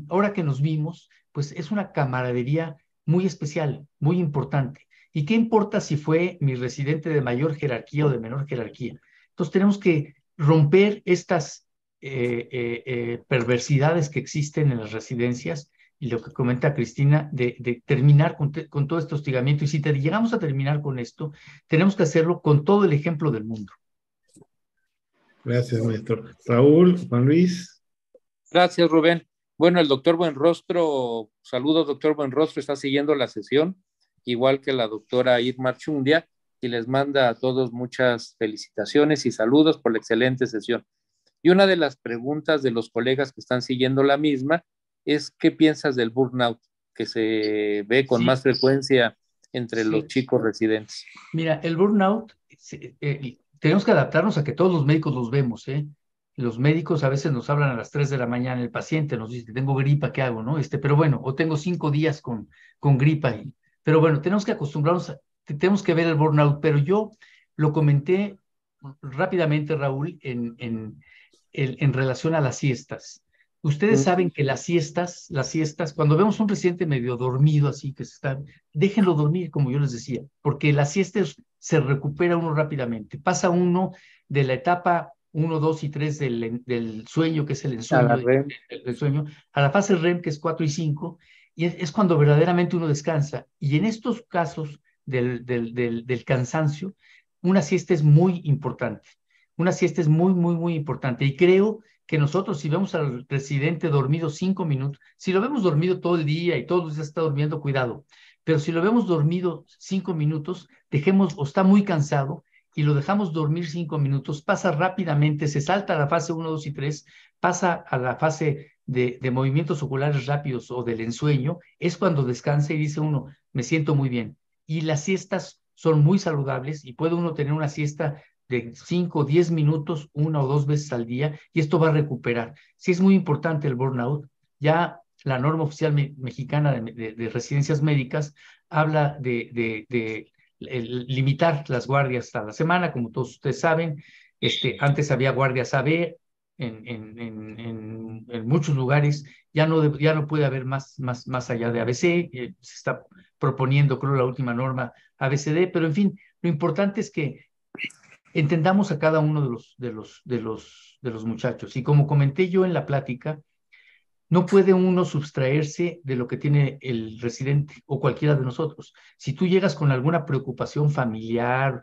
ahora que nos vimos, pues es una camaradería muy especial, muy importante. ¿Y qué importa si fue mi residente de mayor jerarquía o de menor jerarquía? Entonces tenemos que romper estas perversidades que existen en las residencias, y lo que comenta Cristina, de terminar con todo este hostigamiento. Y si llegamos a terminar con esto, tenemos que hacerlo con todo el ejemplo del mundo. Gracias, maestro. Raúl, Juan Luis. Gracias, Rubén. Bueno, el doctor Buenrostro, saludos, doctor Buenrostro, está siguiendo la sesión, igual que la doctora Irma Archundia, y les manda a todos muchas felicitaciones y saludos por la excelente sesión. Y una de las preguntas de los colegas que están siguiendo la misma es: ¿qué piensas del burnout que se ve con más frecuencia entre los chicos residentes? Mira, el burnout, tenemos que adaptarnos a que todos los médicos los vemos, Los médicos a veces nos hablan a las 3 de la mañana, el paciente nos dice, tengo gripa, ¿qué hago? ¿No? Pero bueno, o tengo 5 días con gripa. Pero bueno, tenemos que acostumbrarnos, tenemos que ver el burnout, pero yo lo comenté rápidamente, Raúl, en relación a las siestas. Ustedes saben que las siestas, cuando vemos un paciente medio dormido, así que déjenlo dormir, como yo les decía, porque las siestas se recupera uno rápidamente. Pasa uno de la etapa 1, 2 y 3 del sueño, que es el ensueño, del sueño, a la fase REM, que es 4 y 5, y es cuando verdaderamente uno descansa. Y en estos casos del cansancio, una siesta es muy importante. Una siesta es muy, muy, muy importante. Y creo que nosotros, si vemos al presidente dormido 5 minutos, si lo vemos dormido todo el día y todos los días está durmiendo, cuidado. Pero si lo vemos dormido 5 minutos, o está muy cansado, y lo dejamos dormir 5 minutos, pasa rápidamente, se salta a la fase 1, 2 y 3, pasa a la fase de movimientos oculares rápidos o del ensueño, es cuando descansa y dice uno, me siento muy bien. Y las siestas son muy saludables y puede uno tener una siesta de 5 o 10 minutos, 1 o 2 veces al día, y esto va a recuperar. Sí es muy importante el burnout. Ya la norma oficial mexicana de residencias médicas habla de limitar las guardias a la semana, como todos ustedes saben. Antes había guardias AB en muchos lugares, ya no puede haber más allá de ABC, se está proponiendo, creo, la última norma ABCD, pero en fin, lo importante es que entendamos a cada uno de los muchachos. Y como comenté yo en la plática, no puede uno sustraerse de lo que tiene el residente o cualquiera de nosotros. Si tú llegas con alguna preocupación familiar,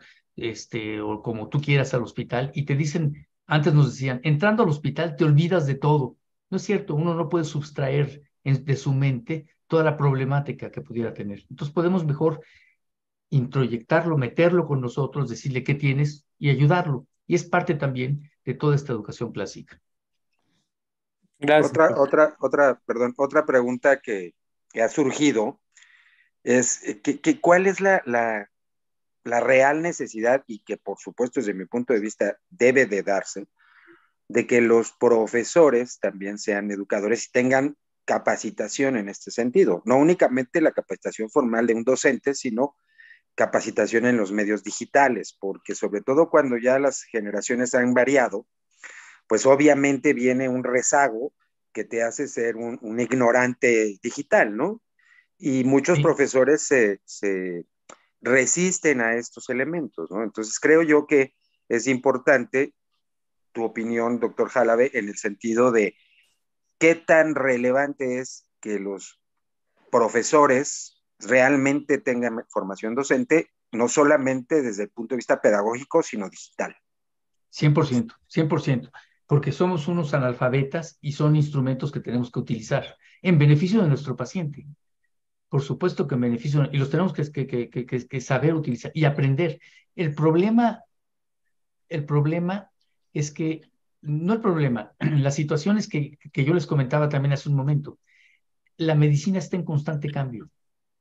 o como tú quieras al hospital, y te dicen, antes nos decían, entrando al hospital te olvidas de todo. No es cierto, uno no puede sustraer de su mente toda la problemática que pudiera tener. Entonces podemos mejor introyectarlo, meterlo con nosotros, decirle qué tienes y ayudarlo. Y es parte también de toda esta educación clásica. Gracias. Otra pregunta que ha surgido es ¿cuál es la real necesidad, y que por supuesto desde mi punto de vista debe de darse, de que los profesores también sean educadores y tengan capacitación en este sentido? No únicamente la capacitación formal de un docente, sino capacitación en los medios digitales, porque sobre todo cuando ya las generaciones han variado, pues obviamente viene un rezago que te hace ser un ignorante digital, ¿no? Y muchos profesores se resisten a estos elementos, ¿no? Entonces creo yo que es importante tu opinión, doctor Jalabe, en el sentido de qué tan relevante es que los profesores realmente tengan formación docente, no solamente desde el punto de vista pedagógico, sino digital. 100%, 100%, porque somos unos analfabetas y son instrumentos que tenemos que utilizar en beneficio de nuestro paciente. Por supuesto que en beneficio, y los tenemos que saber utilizar y aprender. El problema es que, no el problema, las situaciones que yo les comentaba también hace un momento, la medicina está en constante cambio.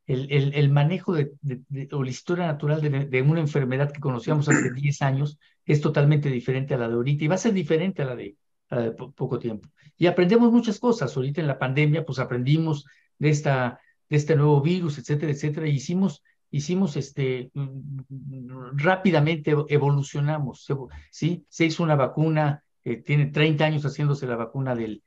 El manejo o la historia natural de una enfermedad que conocíamos hace 10 años es totalmente diferente a la de ahorita y va a ser diferente a la de poco tiempo. Y aprendemos muchas cosas. Ahorita en la pandemia, pues aprendimos de este nuevo virus, etcétera, etcétera, y hicimos rápidamente evolucionamos, ¿sí? Se hizo una vacuna, tiene 30 años haciéndose la vacuna de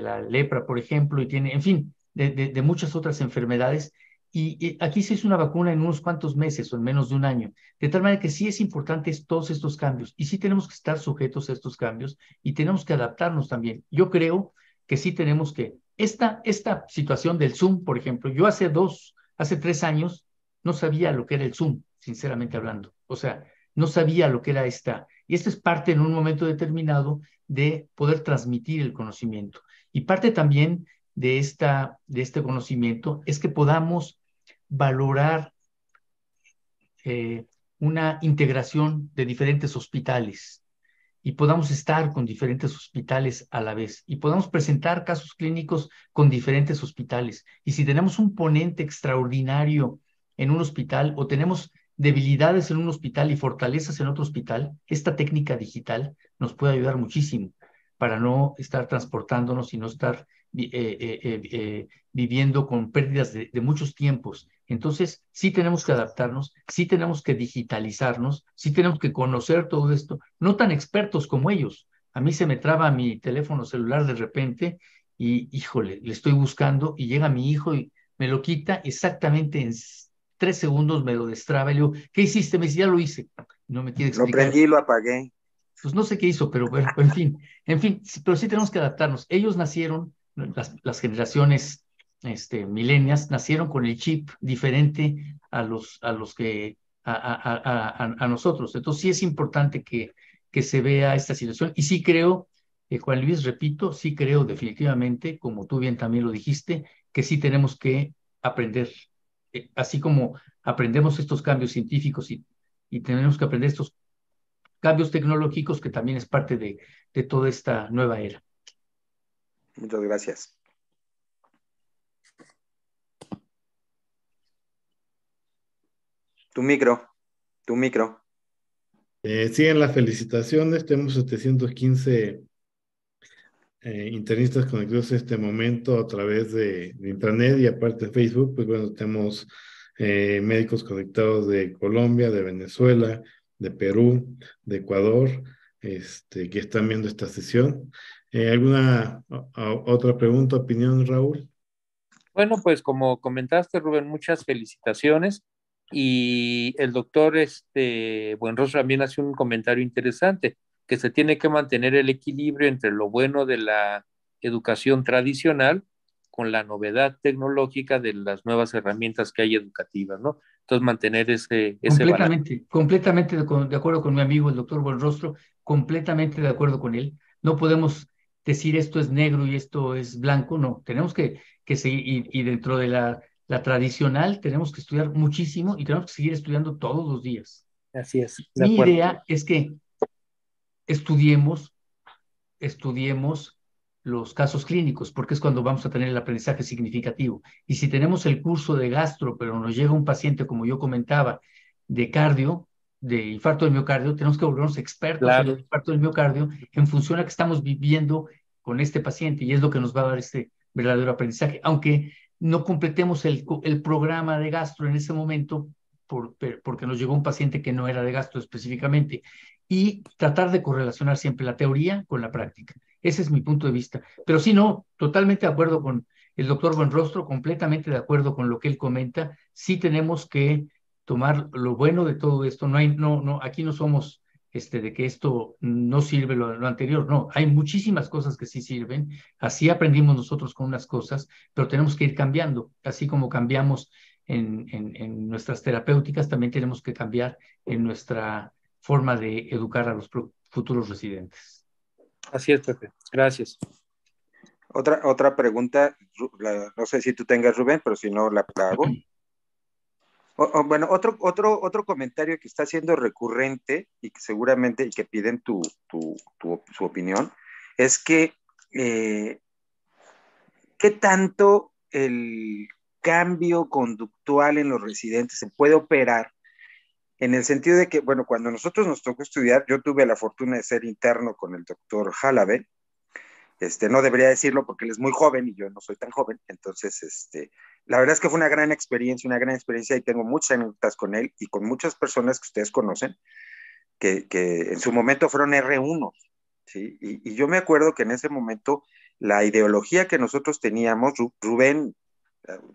la lepra, por ejemplo, y tiene, en fin, de muchas otras enfermedades, y aquí se hizo una vacuna en unos cuantos meses o en menos de un año, de tal manera que sí es importante todos estos cambios, y sí tenemos que estar sujetos a estos cambios, y tenemos que adaptarnos también. Yo creo que sí tenemos que, esta situación del Zoom, por ejemplo, yo hace 3 años no sabía lo que era el Zoom, sinceramente hablando, o sea, no sabía lo que era y esto es parte en un momento determinado de poder transmitir el conocimiento, y parte también de este conocimiento es que podamos valorar una integración de diferentes hospitales y podamos estar con diferentes hospitales a la vez y podamos presentar casos clínicos con diferentes hospitales. Y si tenemos un ponente extraordinario en un hospital o tenemos debilidades en un hospital y fortalezas en otro hospital, esta técnica digital nos puede ayudar muchísimo para no estar transportándonos y no estar viviendo con pérdidas de muchos tiempos. Entonces, sí tenemos que adaptarnos, sí tenemos que digitalizarnos, sí tenemos que conocer todo esto, no tan expertos como ellos. A mí se me traba mi teléfono celular de repente y, híjole, le estoy buscando y llega mi hijo y me lo quita exactamente en 3 segundos, me lo destraba y le digo, ¿qué hiciste? Me dice, ya lo hice. No me quiere Lo explicar. prendí, lo apagué. Pues no sé qué hizo, pero bueno, en fin, pero sí tenemos que adaptarnos. Ellos nacieron, las generaciones milenias, nacieron con el chip diferente a los que, a nosotros. Entonces sí es importante que se vea esta situación. Y sí creo, Juan Luis, repito, sí creo definitivamente, como tú bien también lo dijiste, que sí tenemos que aprender, así como aprendemos estos cambios científicos y tenemos que aprender estos cambios tecnológicos, que también es parte de toda esta nueva era. Muchas gracias. Tu micro, tu micro. Siguen las felicitaciones, tenemos 715 internistas conectados en este momento a través de internet y aparte de Facebook, pues bueno, tenemos médicos conectados de Colombia, de Venezuela, de Perú, de Ecuador, que están viendo esta sesión. ¿Alguna otra pregunta, opinión, Raúl? Bueno, pues como comentaste, Rubén, muchas felicitaciones. Y el doctor Buenrostro también hace un comentario interesante, que se tiene que mantener el equilibrio entre lo bueno de la educación tradicional con la novedad tecnológica de las nuevas herramientas que hay educativas, ¿no? Entonces, mantener ese balance. Completamente de acuerdo con mi amigo, el doctor Buenrostro, completamente de acuerdo con él. No podemos decir esto es negro y esto es blanco, no. Tenemos que seguir, y dentro de la tradicional tenemos que estudiar muchísimo y tenemos que seguir estudiando todos los días. Así es, de Mi acuerdo. idea es que estudiemos los casos clínicos, porque es cuando vamos a tener el aprendizaje significativo. Y si tenemos el curso de gastro, pero nos llega un paciente, como yo comentaba, de cardio, de infarto del miocardio, tenemos que volvernos expertos en Claro. el infarto del miocardio en función a que estamos viviendo con este paciente, y es lo que nos va a dar este verdadero aprendizaje. Aunque no completemos el programa de gastro en ese momento, porque nos llegó un paciente que no era de gastro específicamente, y tratar de correlacionar siempre la teoría con la práctica. Ese es mi punto de vista. Pero sí, no, totalmente de acuerdo con el doctor Buenrostro, completamente de acuerdo con lo que él comenta. Sí tenemos que tomar lo bueno de todo esto. Aquí no somos de que esto no sirve lo anterior. No, hay muchísimas cosas que sí sirven. Así aprendimos nosotros con unas cosas, pero tenemos que ir cambiando. Así como cambiamos en nuestras terapéuticas, también tenemos que cambiar en nuestra forma de educar a los futuros residentes. Así es, Pepe. Gracias. Otra pregunta, no sé si tú tengas, Rubén, pero si no la hago. Bueno, otro comentario que está siendo recurrente y que seguramente y que piden su opinión es que ¿qué tanto el cambio conductual en los residentes se puede operar? En el sentido de que, bueno, cuando nosotros nos tocó estudiar, yo tuve la fortuna de ser interno con el doctor Halave. No debería decirlo porque él es muy joven y yo no soy tan joven. Entonces, la verdad es que fue una gran experiencia y tengo muchas anécdotas con él y con muchas personas que ustedes conocen que en su momento fueron R1, ¿sí? Y yo me acuerdo que en ese momento la ideología que nosotros teníamos, Rubén,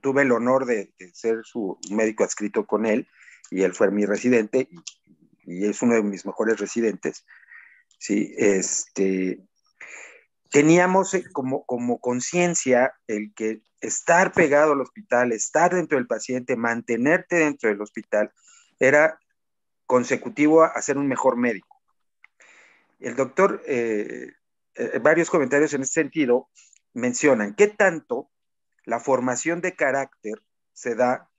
tuve el honor de ser su médico adscrito con él, y él fue mi residente y es uno de mis mejores residentes, ¿sí? Teníamos como conciencia el que estar pegado al hospital, estar dentro del paciente, mantenerte dentro del hospital, era consecutivo a ser un mejor médico. El doctor, varios comentarios en ese sentido mencionan qué tanto la formación de carácter se da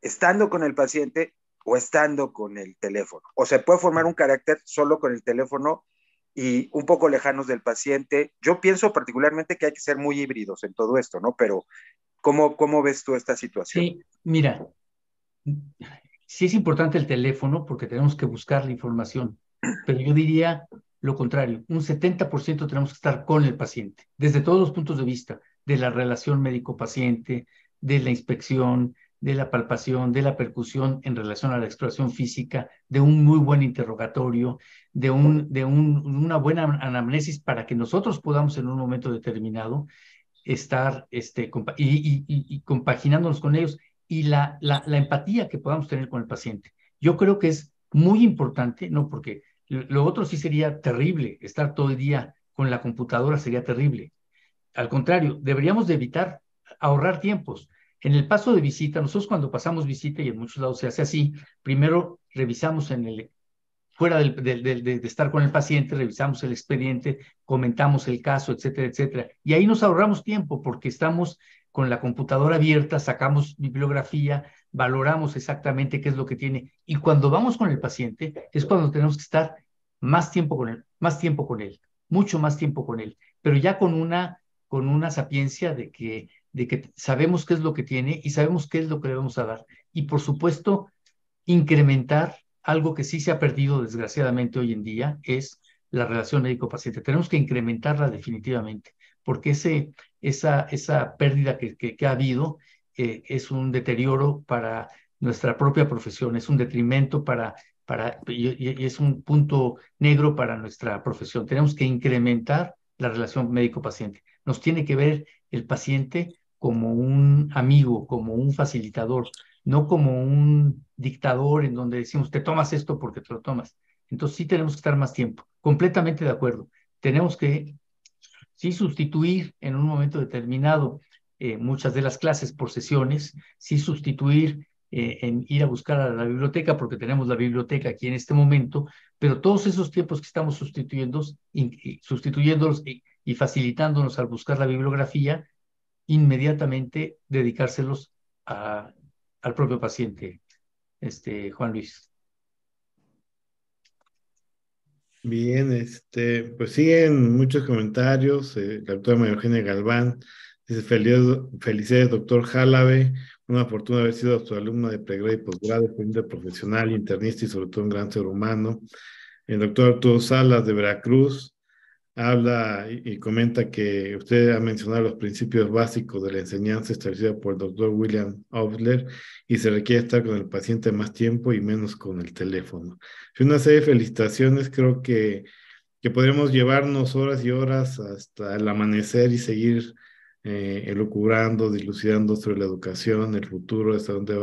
estando con el paciente o estando con el teléfono. O se puede formar un carácter solo con el teléfono y un poco lejanos del paciente. Yo pienso particularmente que hay que ser muy híbridos en todo esto, ¿no? Pero, ¿cómo ves tú esta situación? Sí, mira, Sí es importante el teléfono porque tenemos que buscar la información, pero yo diría lo contrario, un 70% tenemos que estar con el paciente, desde todos los puntos de vista, de la relación médico-paciente, de la inspección, de la palpación, de la percusión en relación a la exploración física, de un muy buen interrogatorio, una buena anamnesis para que nosotros podamos en un momento determinado estar compaginándonos con ellos y la empatía que podamos tener con el paciente. Yo creo que es muy importante, ¿no? Porque lo otro sí sería terrible, estar todo el día con la computadora sería terrible. Al contrario, deberíamos de evitar ahorrar tiempos. En el paso de visita, nosotros cuando pasamos visita, y en muchos lados se hace así, primero revisamos fuera de estar con el paciente, revisamos el expediente, comentamos el caso, etcétera, etcétera. Y ahí nos ahorramos tiempo porque estamos con la computadora abierta, sacamos bibliografía, valoramos exactamente qué es lo que tiene. Y cuando vamos con el paciente es cuando tenemos que estar más tiempo con él, mucho más tiempo con él, pero ya con una sapiencia de que sabemos qué es lo que tiene y sabemos qué es lo que le vamos a dar. Y por supuesto, incrementar algo que sí se ha perdido desgraciadamente hoy en día, es la relación médico-paciente. Tenemos que incrementarla definitivamente, porque esa pérdida que ha habido es un deterioro para nuestra propia profesión, es un detrimento y es un punto negro para nuestra profesión. Tenemos que incrementar la relación médico-paciente. Nos tiene que ver el paciente como un amigo, como un facilitador, no como un dictador en donde decimos, te tomas esto porque te lo tomas. Entonces sí tenemos que estar más tiempo. Completamente de acuerdo. Tenemos que sí sustituir en un momento determinado muchas de las clases por sesiones, sí sustituir en ir a buscar a la biblioteca, porque tenemos la biblioteca aquí en este momento, pero todos esos tiempos que estamos sustituyéndolos y facilitándonos al buscar la bibliografía, inmediatamente dedicárselos al propio paciente, Juan Luis. Bien, pues siguen muchos comentarios. La doctora María Eugenia Galván dice: felicidades, doctor Jalabe. Una fortuna haber sido su alumna de pregrado y posgrado, excelente profesional, internista y sobre todo un gran ser humano. El doctor Arturo Salas de Veracruz habla y comenta que usted ha mencionado los principios básicos de la enseñanza establecida por el doctor William Osler y se requiere estar con el paciente más tiempo y menos con el teléfono. Es una serie de felicitaciones, creo que podremos llevarnos horas y horas hasta el amanecer y seguir elucubrando, dilucidando sobre la educación, el futuro, hasta dónde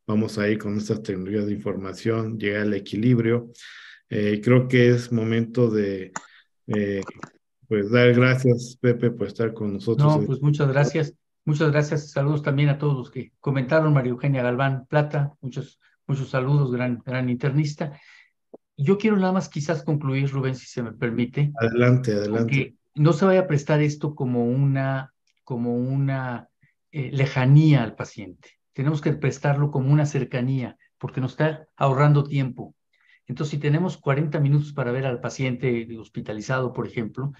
vamos a ir con estas tecnologías de información, llegar al equilibrio. Creo que es momento de pues dar gracias, Pepe, por estar con nosotros. No, pues muchas gracias. Muchas gracias. Saludos también a todos los que comentaron. María Eugenia Galván Plata, muchos saludos, gran internista. Yo quiero nada más quizás concluir, Rubén, si se me permite. Adelante. Que no se vaya a prestar esto como una lejanía al paciente. Tenemos que prestarlo como una cercanía, porque nos está ahorrando tiempo. Entonces, si tenemos 40 minutos para ver al paciente hospitalizado, por ejemplo,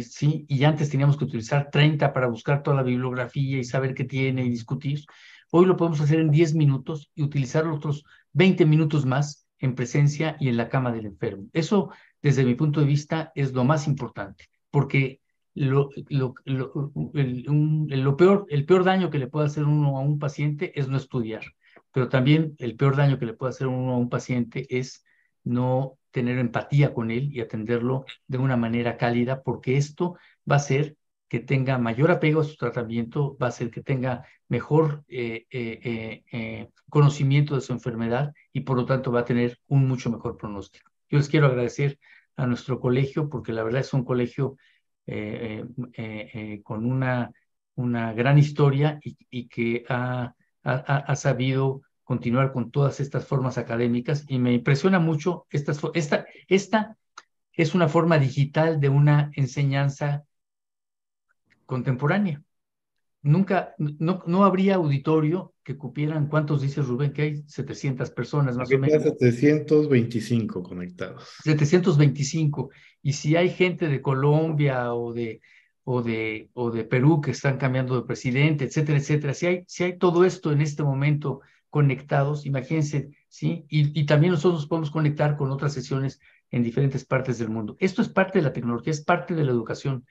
sí, y antes teníamos que utilizar 30 para buscar toda la bibliografía y saber qué tiene y discutir, hoy lo podemos hacer en 10 minutos y utilizar los otros 20 minutos más en presencia y en la cama del enfermo. Eso, desde mi punto de vista, es lo más importante, porque el peor daño que le puede hacer uno a un paciente es no estudiar, pero también el peor daño que le puede hacer uno a un paciente es no tener empatía con él y atenderlo de una manera cálida, porque esto va a hacer que tenga mayor apego a su tratamiento, va a hacer que tenga mejor conocimiento de su enfermedad y por lo tanto va a tener un mucho mejor pronóstico. Yo les quiero agradecer a nuestro colegio porque la verdad es un colegio con una gran historia y que ha sabido continuar con todas estas formas académicas y me impresiona mucho esta es una forma digital de una enseñanza contemporánea. No habría auditorio que cupieran, ¿cuántos dice Rubén que hay? 700 personas más o menos. 725 conectados. 725. Y si hay gente de Colombia o de Perú que están cambiando de presidente, etcétera, etcétera, si hay todo esto en este momento conectados, imagínense, ¿sí? Y también nosotros nos podemos conectar con otras sesiones en diferentes partes del mundo. Esto es parte de la tecnología, es parte de la educación,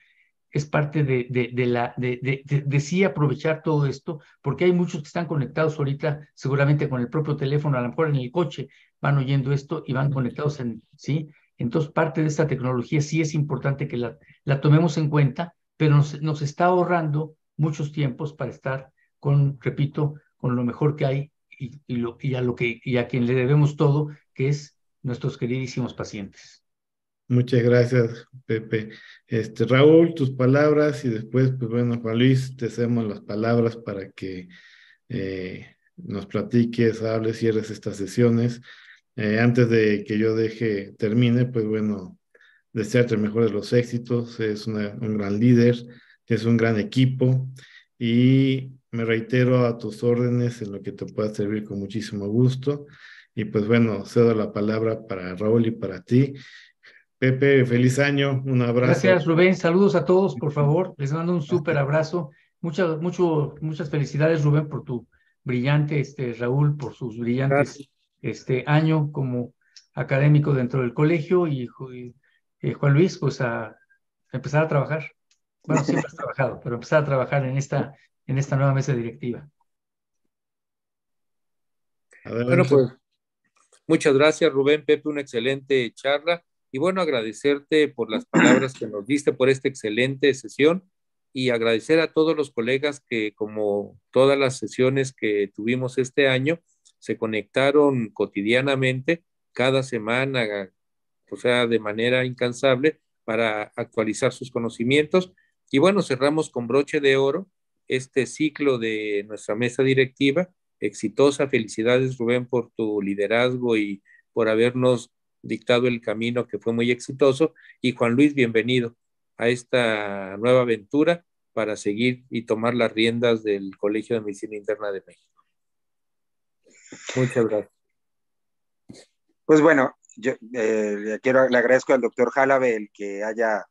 es parte de sí aprovechar todo esto, porque hay muchos que están conectados ahorita, seguramente con el propio teléfono, a lo mejor en el coche, van oyendo esto y van conectados ¿sí? Entonces, parte de esta tecnología sí es importante que la tomemos en cuenta, pero nos está ahorrando muchos tiempos para estar repito, con lo mejor que hay y a quien le debemos todo, que es nuestros queridísimos pacientes. Muchas gracias, Pepe. Raúl, tus palabras y después, pues bueno, Juan Luis, te cedemos las palabras para que nos platiques, hables, cierres estas sesiones. Antes de que yo termine, pues bueno, desearte el mejor de los éxitos. Es un gran líder, es un gran equipo y me reitero a tus órdenes en lo que te pueda servir con muchísimo gusto. Y pues bueno, cedo la palabra para Raúl y para ti. Pepe, feliz año, un abrazo. Gracias, Rubén. Saludos a todos, por favor. Les mando un súper abrazo. Muchas felicidades, Rubén, por tu brillante, Raúl, por sus brillantes año como académico dentro del colegio y Juan Luis, pues a empezar a trabajar. Bueno, siempre has trabajado, pero empezar a trabajar en esta nueva mesa directiva. Bueno, pues muchas gracias, Rubén, Pepe, una excelente charla. Y bueno, agradecerte por las palabras que nos diste, por esta excelente sesión y agradecer a todos los colegas que, como todas las sesiones que tuvimos este año, se conectaron cotidianamente, cada semana, o sea, de manera incansable para actualizar sus conocimientos. Y bueno, cerramos con broche de oro este ciclo de nuestra mesa directiva exitosa. Felicidades, Rubén, por tu liderazgo y por habernos dictado el camino que fue muy exitoso. Y Juan Luis, bienvenido a esta nueva aventura para seguir y tomar las riendas del Colegio de Medicina Interna de México. Muchas gracias. Pues bueno, yo le agradezco al doctor Jalabe el que haya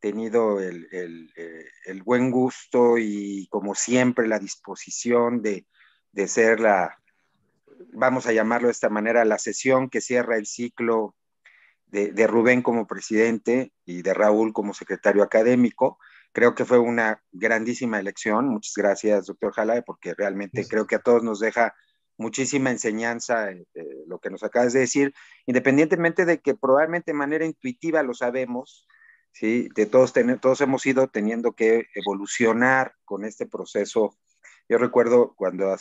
tenido el buen gusto y como siempre la disposición de ser vamos a llamarlo de esta manera, la sesión que cierra el ciclo de Rubén como presidente y de Raúl como secretario académico. Creo que fue una grandísima elección. Muchas gracias, doctor Jalabe, porque realmente creo que a todos nos deja muchísima enseñanza lo que nos acabas de decir, independientemente de que probablemente de manera intuitiva lo sabemos, ¿sí? Todos hemos ido teniendo que evolucionar con este proceso. Yo recuerdo cuando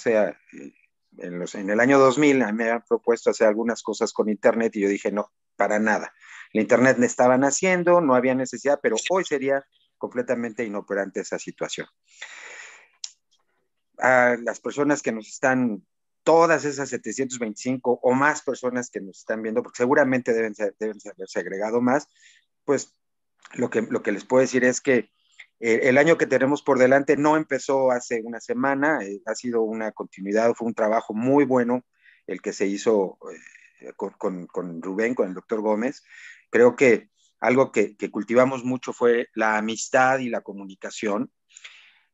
en el año 2000 a mí me habían propuesto hacer algunas cosas con Internet y yo dije, no, para nada. El Internet me estaban haciendo, no había necesidad, pero hoy sería completamente inoperante esa situación. A las personas que nos están, todas esas 725 o más personas que nos están viendo, porque seguramente deben haberse agregado más, pues lo que les puedo decir es que el año que tenemos por delante no empezó hace una semana, ha sido una continuidad, fue un trabajo muy bueno el que se hizo con Rubén, con el doctor Gómez. Creo que algo que cultivamos mucho fue la amistad y la comunicación.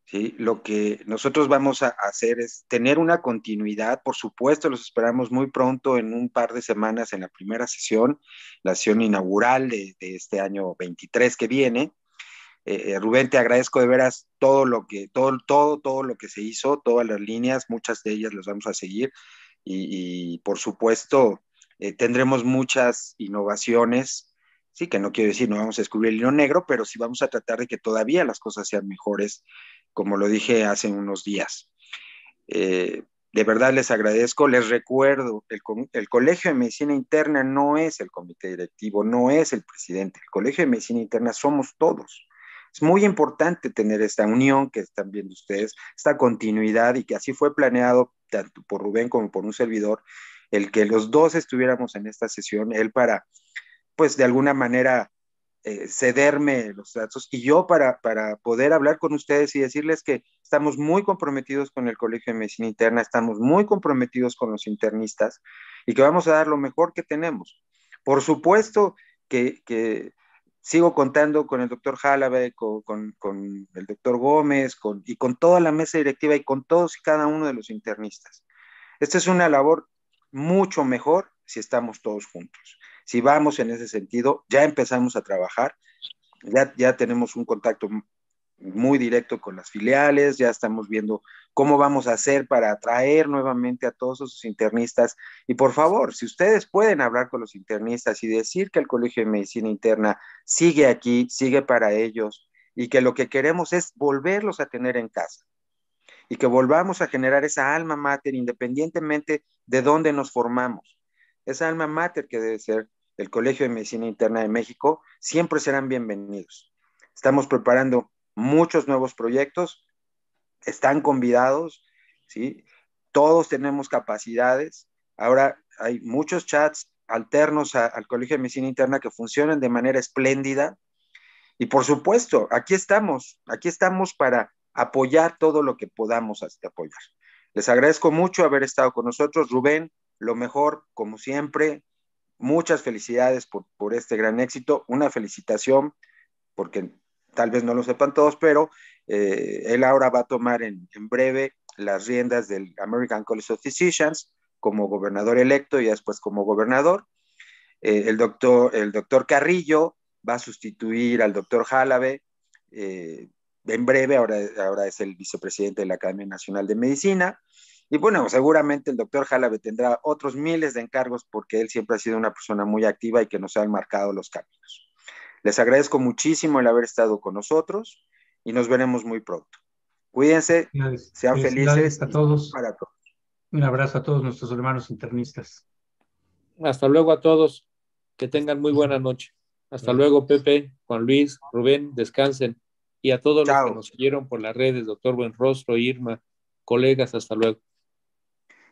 ¿Sí? Lo que nosotros vamos a hacer es tener una continuidad. Por supuesto, los esperamos muy pronto, en un par de semanas, en la primera sesión, la sesión inaugural de este año 23 que viene. Rubén, te agradezco de veras todo lo que se hizo, todas las líneas, muchas de ellas las vamos a seguir y por supuesto tendremos muchas innovaciones, sí, que no quiero decir no vamos a descubrir el hilo negro, pero sí vamos a tratar de que todavía las cosas sean mejores, como lo dije hace unos días. De verdad les agradezco, les recuerdo, el Colegio de Medicina Interna no es el comité directivo, no es el presidente, el Colegio de Medicina Interna somos todos. Es muy importante tener esta unión que están viendo ustedes, esta continuidad, y que así fue planeado tanto por Rubén como por un servidor, el que los dos estuviéramos en esta sesión, él para, pues de alguna manera, cederme los datos y yo para poder hablar con ustedes y decirles que estamos muy comprometidos con el Colegio de Medicina Interna, estamos muy comprometidos con los internistas y que vamos a dar lo mejor que tenemos. Por supuesto que sigo contando con el doctor Jalabe, con el doctor Gómez y con toda la mesa directiva y con todos y cada uno de los internistas. Esta es una labor mucho mejor si estamos todos juntos. Si vamos en ese sentido, ya empezamos a trabajar, ya tenemos un contacto muy directo con las filiales, ya estamos viendo cómo vamos a hacer para atraer nuevamente a todos esos internistas. Y por favor, si ustedes pueden hablar con los internistas y decir que el Colegio de Medicina Interna sigue aquí, sigue para ellos, y que lo que queremos es volverlos a tener en casa, y que volvamos a generar esa alma mater independientemente de dónde nos formamos. Esa alma mater que debe ser el Colegio de Medicina Interna de México, siempre serán bienvenidos. Estamos preparando muchos nuevos proyectos, están convidados, ¿sí? Todos tenemos capacidades. Ahora hay muchos chats alternos al Colegio de Medicina Interna que funcionan de manera espléndida. Y por supuesto, aquí estamos para apoyar todo lo que podamos apoyar. Les agradezco mucho haber estado con nosotros. Rubén, lo mejor, como siempre. Muchas felicidades por este gran éxito. Una felicitación, porque tal vez no lo sepan todos, pero él ahora va a tomar en breve las riendas del American College of Physicians como gobernador electo y después como gobernador. El doctor Carrillo va a sustituir al doctor Jalabe en breve, ahora es el vicepresidente de la Academia Nacional de Medicina. Y bueno, seguramente el doctor Jalabe tendrá otros miles de encargos porque él siempre ha sido una persona muy activa y que nos ha marcado los caminos. Les agradezco muchísimo el haber estado con nosotros y nos veremos muy pronto. Cuídense, sean felices a todos. Para todos. Un abrazo a todos nuestros hermanos internistas. Hasta luego a todos. Que tengan muy buena noche. Hasta luego, Pepe, Juan Luis, Rubén, descansen. Y a todos los que nos siguieron por las redes, doctor Buenrostro, Irma, colegas, hasta luego.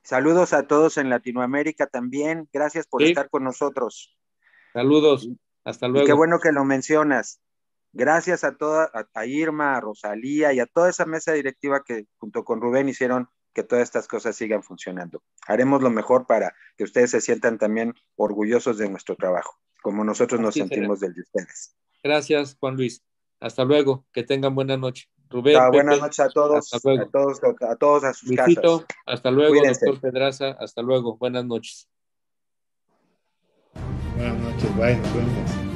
Saludos a todos en Latinoamérica también. Gracias por estar con nosotros. Saludos. Hasta luego. Y qué bueno que lo mencionas. Gracias a Irma, a Rosalía y a toda esa mesa directiva que junto con Rubén hicieron que todas estas cosas sigan funcionando. Haremos lo mejor para que ustedes se sientan también orgullosos de nuestro trabajo, como nosotros nos sentimos del de ustedes. Gracias, Juan Luis. Hasta luego. Que tengan buena noche. Rubén, Pepe, buenas noches a todos, a todos a sus Luisito, casas. Hasta luego, Cuídense. doctor Pedraza. Hasta luego. Buenas noches. Buenas noches. Bye. Nos vemos.